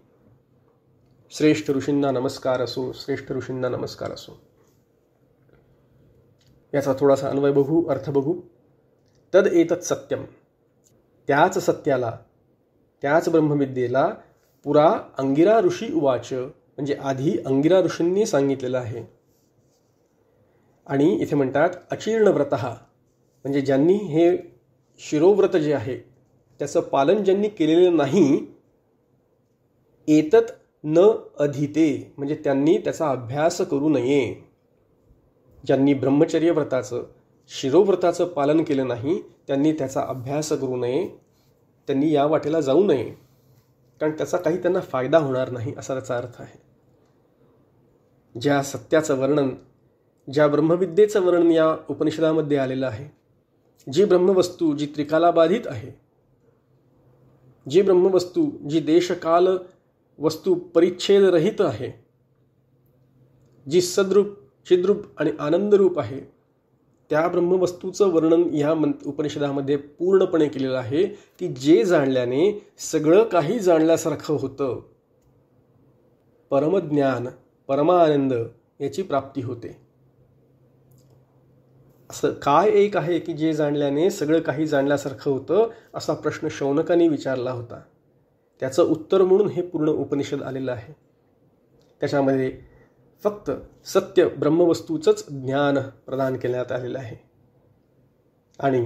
श्रेष्ठ ऋषींना नमस्कार असो, श्रेष्ठ ऋषींना नमस्कार असो. याचा थोडासा अन्वय बघू, अर्थ बघू. तद एतत् सत्यम, त्याच सत्याला, त्याच ब्रह्मविद्येला पुरा अंगिरा ऋषी उवाच, म्हणजे आधी अंगिरा ऋषींनी सांगितलेलं आहे. आणि इथे म्हणतात अचीर्ण व्रतः, म्हणजे ज्यांनी हे शिरोव्रत जे आहे त्याचं पालन ज्यांनी केलेलं नाही, एतत् न अधीते, म्हणजे त्यांनी त्याचा अभ्यास करू नये. ज्यांनी ब्रह्मचर्य व्रताचं, शिरोव्रताचं पालन केलं नाही त्यांनी त्याचा अभ्यास करू नये, त्यांनी या वाटेला जाऊ नये, कारण त्याचा काही त्यांना फायदा होणार नाही असा त्याचा अर्थ आहे. ज्या सत्याचं वर्णन, ज्या ब्रह्मविद्येचं वर्णन या उपनिषदामध्ये आलेलं आहे, जी ब्रह्मवस्तू जी त्रिकालाबाधित आहे, जी ब्रह्मवस्तू जी देशकाल वस्तू परिच्छेद रहित आहे, जी सद्रूप, चिद्रूप आणि आनंदरूप आहे, त्या ब्रह्मवस्तूचं वर्णन या उपनिषदामध्ये पूर्णपणे केलेलं आहे की जे जाणल्याने सगळं काही जाणल्यासारखं होतं. परमज्ञान, परमानंद याची प्राप्ती होते. असं काय एक आहे की जे जाणल्याने सगळं काही जाणल्यासारखं होतं, असा प्रश्न शौनकाने विचारला होता. त्याचं उत्तर म्हणून हे पूर्ण उपनिषद आलेलं आहे. त्याच्यामध्ये फक्त सत्य ब्रह्मवस्तूचंच ज्ञान प्रदान करण्यात आलेलं आहे. आणि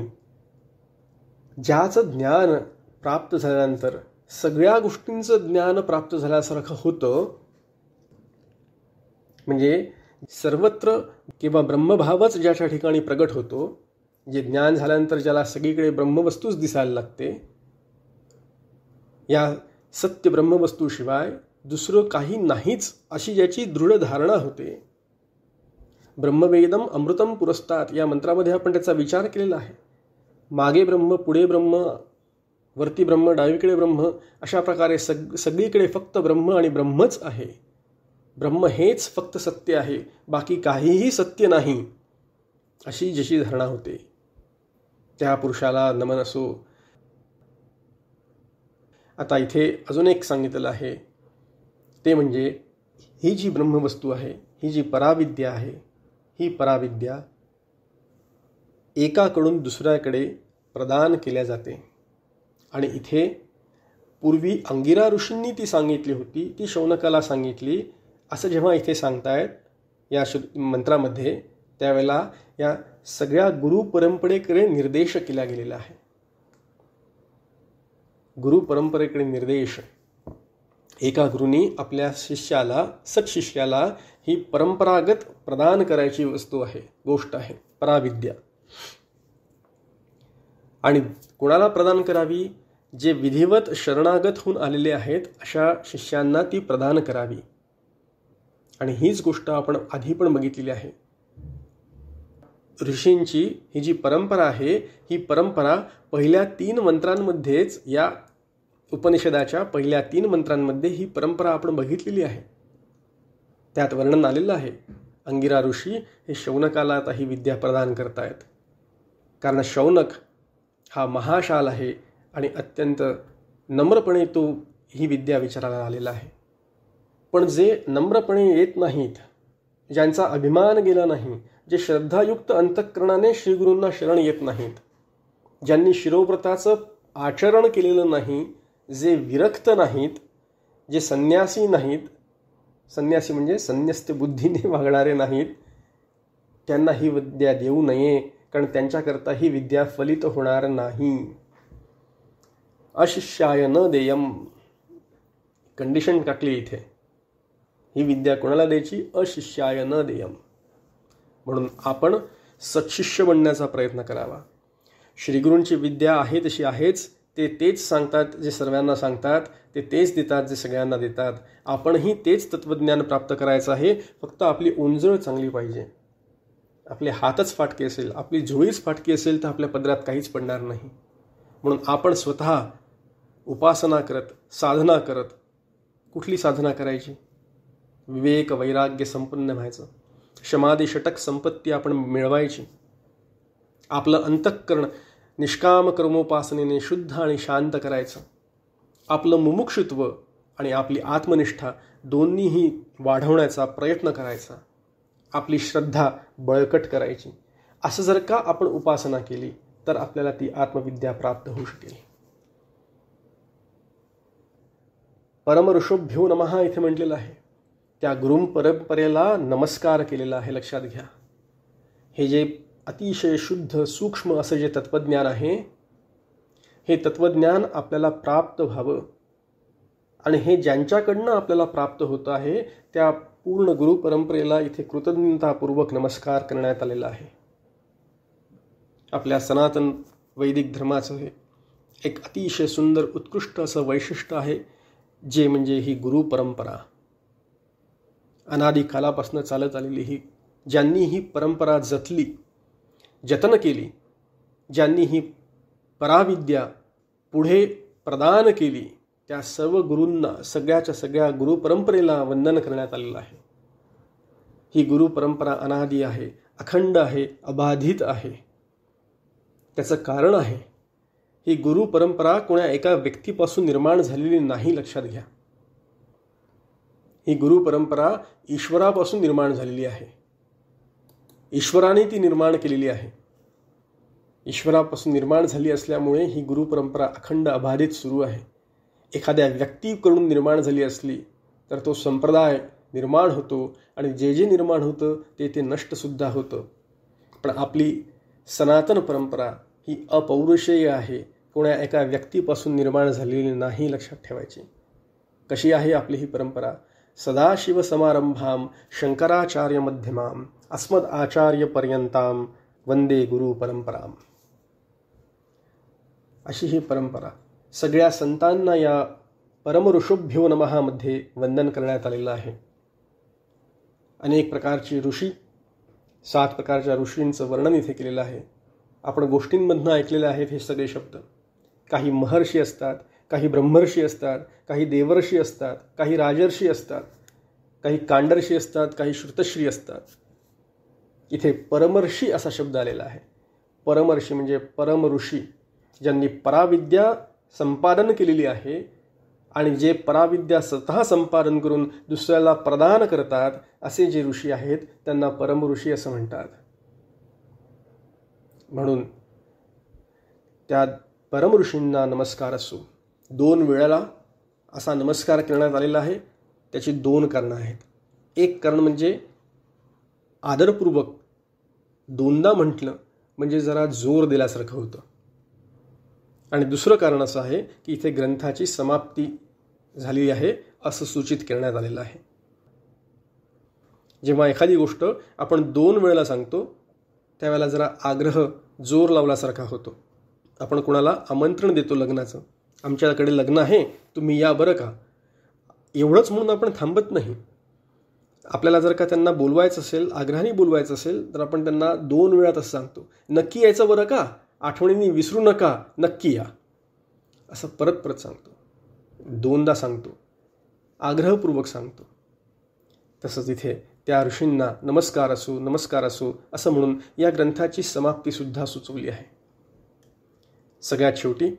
ज्याचं ज्ञान प्राप्त झाल्यानंतर सगळ्या गोष्टींचं ज्ञान प्राप्त झाल्यासारखं होतं, म्हणजे सर्वत्र किंवा ब्रह्मभावच ज्याच्या ठिकाणी प्रगट होतो, जे ज्ञान झाल्यानंतर ज्याला सगळीकडे ब्रह्मवस्तूच दिसायला लागते, या सत्य ब्रह्मवस्तूशिवाय दुसरं काही नाहीच अशी ज्याची दृढ धारणा होते. ब्रह्मवेदम अमृतम पुरस्तात या मंत्रामध्ये आपण त्याचा विचार केलेला आहे. मागे ब्रह्म, पुढे ब्रह्म, वरती ब्रह्म, डावीकडे ब्रह्म, अशा प्रकारे सगळीकडे फक्त ब्रह्म आणि ब्रह्मच आहे. ब्रह्म हेच फक्त सत्य आहे, बाकी काहीही सत्य नाही, अशी जशी धारणा होते, त्या पुरुषाला नमन असो. आता इथे अजून एक सांगितलेलं आहे, ते म्हणजे ही जी ब्रह्मवस्तू आहे, ही जी पराविद्या आहे, ही पराविद्या एकाकडून दुसऱ्याकडे प्रदान केल्या जाते. आणि इथे पूर्वी अंगिरा ऋषींनी ती सांगितली होती, ती शौनकाला सांगितली, असं जेव्हा इथे सांगतायत या मंत्रामध्ये, त्यावेळेला या सगळ्या गुरु परंपरेकडे निर्देश केला गेलेला आहे. गुरु परंपरेकडे निर्देश. एका गुरुनी आपल्या शिष्याला, सत्शिष्याला ही परंपरागत प्रदान करायची वस्तू आहे, गोष्ट आहे, पराविद्या. आणि कोणाला प्रदान करावी? जे विधिवत शरणागत होऊन आलेले आहेत अशा शिष्यांना ती प्रदान करावी. आणि हीच गोष्ट आपण आधी पण बघितलेली आहे. ऋषींची ही जी परंपरा आहे, ही परंपरा पहिल्या 3 मंत्रांमध्येच, या उपनिषदाच्या पहिल्या 3 मंत्रांमध्ये ही परंपरा आपण बघितलेली आहे. त्यात वर्णन आलेलं आहे. अंगिरा ऋषी हे शौनकाला आता ही विद्या प्रदान करतायत, कारण शौनक हा महाशाल आहे आणि अत्यंत नम्रपणे तो ही विद्या विचारायला आलेला आहे. पण जे नम्रपणे येत नाहीत, ज्यांचा अभिमान गेला नाही, जे श्रद्धायुक्त अंतःकरणाने श्रीगुरूंना शरण येत नाहीत, ज्यांनी शिरोव्रताचं आचरण केलेलं नाही, जे विरक्त नाहीत, जे संन्यासी नाहीत, संन्यासी म्हणजे संन्यस्त बुद्धीने वागणारे नाहीत, त्यांना ही विद्या देऊ नये, कारण त्यांच्याकरता ही विद्या फलित होणार नाही. अशिष्याय न देयम, कंडिशन टाकली इथे. ही विद्या कोणाला द्यायची? अशिष्याय न देयम. म्हणून आपण सत्शिष्य बनण्याचा प्रयत्न करावा. श्रीगुरूंची विद्या आहे तशी आहेच, ते तेच सांगतात जे सर्वांना सांगतात, ते तेच देतात जे सगळ्यांना देतात. आपणही तेच तत्त्वज्ञान प्राप्त करायचं आहे, फक्त आपली ओंजळ चांगली पाहिजे. आपले हातच फाटके असेल, आपली झोळीच फाटकी असेल तर आपल्या पदरात काहीच पडणार नाही. म्हणून आपण स्वतः उपासना करत, साधना करत, कुठली साधना करायची? विवेक वैराग्य संपन्न व्हायचं, शमाधी षटक संपत्ती आपण मिळवायची, आपलं अंतःकरण निष्काम कर्मोपासनेने शुद्ध आणि शांत करायचं, आपलं मुमुक्षुत्व आणि आपली आत्मनिष्ठा दोन्हीही वाढवण्याचा प्रयत्न करायचा, आपली श्रद्धा बळकट करायची. असं जर का आपण उपासना केली तर आपल्याला ती आत्मविद्या प्राप्त होऊ शकेल. परम ऋषभ्यो नमः इथे म्हटलेलं आहे. त्या गुरु परंपरेला नमस्कार केलेला आहे. लक्षात घ्या, हे जे अतिशय शुद्ध सूक्ष्म असं जे तत्वज्ञान आहे, हे तत्वज्ञान आपल्याला प्राप्त व्हावं आणि हे ज्यांच्याकडनं आपल्याला प्राप्त होतं आहे त्या पूर्ण गुरु परंपरेला इथे कृतज्ञतापूर्वक नमस्कार करण्यात आलेला आहे. आपल्या सनातन वैदिक धर्माचं हे एक अतिशय सुंदर उत्कृष्ट असं वैशिष्ट्य आहे, जे म्हणजे ही गुरु परंपरा. अनादी कालापासून चालत आलेली ही, ज्यांनी ही परंपरा जतली, जतन केली, ज्यांनी ही पराविद्या पुढे प्रदान केली, त्या सर्व गुरूंना, सगळ्याच्या सगळ्या गुरु परंपरेला वंदन करण्यात आलेलं आहे. ही गुरु परंपरा अनादी आहे, अखंड आहे, अबाधित आहे. त्याचं कारण आहे, ही गुरु परंपरा कोणा एका व्यक्तीपासून निर्माण झालेली नाही. लक्षात घ्या, ही गुरु परंपरा ईश्वरापासून निर्माण झालेली आहे. ईश्वराने ती निर्माण केलेली आहे. ईश्वरापासून निर्माण झाली असल्यामुळे ही गुरु परंपरा अखंड अबाधित सुरू आहे. एखाद्या व्यक्तीकडून निर्माण झाली असली तर तो संप्रदाय निर्माण होतो आणि जे निर्माण होतं ते नष्टसुद्धा होतं. पण आपली सनातन परंपरा ही अपौरुषेय आहे, कोण्या एका व्यक्तीपासून निर्माण झालेली नाही. लक्षात ठेवायची. कशी आहे आपली ही परंपरा? सदाशिव समारंभाम शंकराचार्य मध्यमाम अस्मद आचार्य पर्यंताम वंदे गुरु परंपराम. अशी ही परंपरा. सगळ्या संतांना या परम ऋषभ्यो नमः मध्ये वंदन करण्यात आलेलं आहे. अनेक प्रकारची ऋषी, 7 प्रकारच्या ऋषींचं वर्णन इथे केलेलं आहे. आपण गोष्टींमधनं ऐकलेले आहेत हे सगळे शब्द. काही महर्षी असतात, काही ब्रह्मर्षी असतात, काही देवर्षी असतात, काही राजर्षी असतात, काही कांडर्षी असतात, काही श्रुतश्री असतात. इथे परमर्षी असा शब्द आलेला आहे. परमर्षी म्हणजे परम ऋषी, ज्यांनी पराविद्या संपादन केलेली आहे आणि जे पराविद्या स्वतः संपादन करून दुसऱ्याला प्रदान करतात, असे जे ऋषी आहेत त्यांना परम ऋषी असं म्हणतात. म्हणून त्या परम ऋषींना नमस्कार असो. 2 वेळेला असा नमस्कार करण्यात आलेला आहे. त्याची 2 कारणं आहेत. एक कारण म्हणजे आदरपूर्वक 2दा म्हटलं म्हणजे जरा जोर दिल्यासारखं होतं. आणि दुसरं कारण असं आहे की इथे ग्रंथाची समाप्ती झाली आहे असं सूचित करण्यात आलेलं आहे. जेव्हा एखादी गोष्ट आपण 2 वेळेला सांगतो त्यावेळेला जरा आग्रह, जोर लावल्यासारखा होतो. आपण कोणाला आमंत्रण देतो लग्नाचं, आमच्याकडे लग्न आहे, तुम्ही या बरं का, एवढंच म्हणून आपण थांबत नाही. आपल्याला जर का त्यांना बोलवायचं असेल, आग्रहाने बोलवायचं असेल तर आपण त्यांना 2 वेळा तसं सांगतो. नक्की यायचं बरं का, आठवणीने विसरू नका, नक्की या, असं परत परत सांगतो. 2दा सांगतो, आग्रहपूर्वक सांगतो. तसंच इथे त्या ऋषींना नमस्कार असो, नमस्कार असो असं म्हणून या ग्रंथाची समाप्तीसुद्धा सुचवली आहे. सगळ्यात शेवटी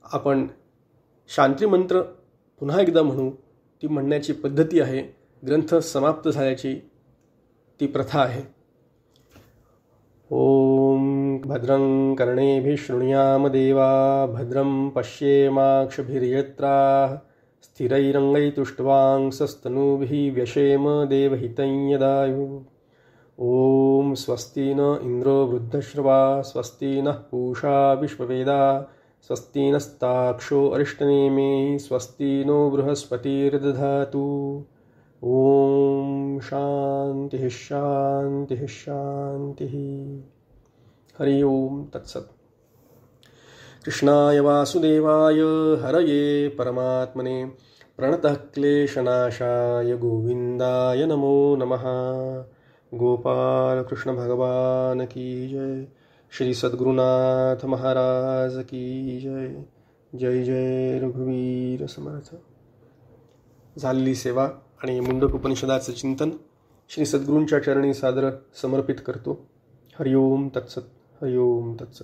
आपण शांती मंत्र पुन्हा एकदा म्हणू. ती म्हणण्याची पद्धती आहे. ग्रंथ समाप्त झाल्याची ती प्रथा आहे. ओम भद्रं कर्णेभिः शृणुयाम देवा भद्रं पश्येमाक्षभिर्यत्राः स्थिरैरङ्गैतुष्ट्वांसस्तनूभिः व्यशेम देवहितं यदायुः. ओम स्वस्ति न इंद्रो वृद्धश्रवा स्वस्ति नः पूषा विश्ववेदाः स्वस्ति नस्ताक्षो अरिष्टनेमिः स्वस्ति नो बृहस्पतिर्दधातु. ओम शांतिः शांतिः शांतिः. हरि ओम तत्सत्. कृष्णाय वासुदेवाय हरये परमात्मने प्रणतः क्लेशनाशाय गोविंदाय नमो नमः. गोपाल कृष्ण भगवान की जय. श्री सद्गुरुनाथ महाराज की जय. जय जय रघुवीर समर्थ. झालेली सेवा आणि मुंडक उपनिषदाचं चिंतन श्री सद्गुरूंच्या चरणी सादर समर्पित करतो. हरिओम तत्सत. हरिओम तत्सत.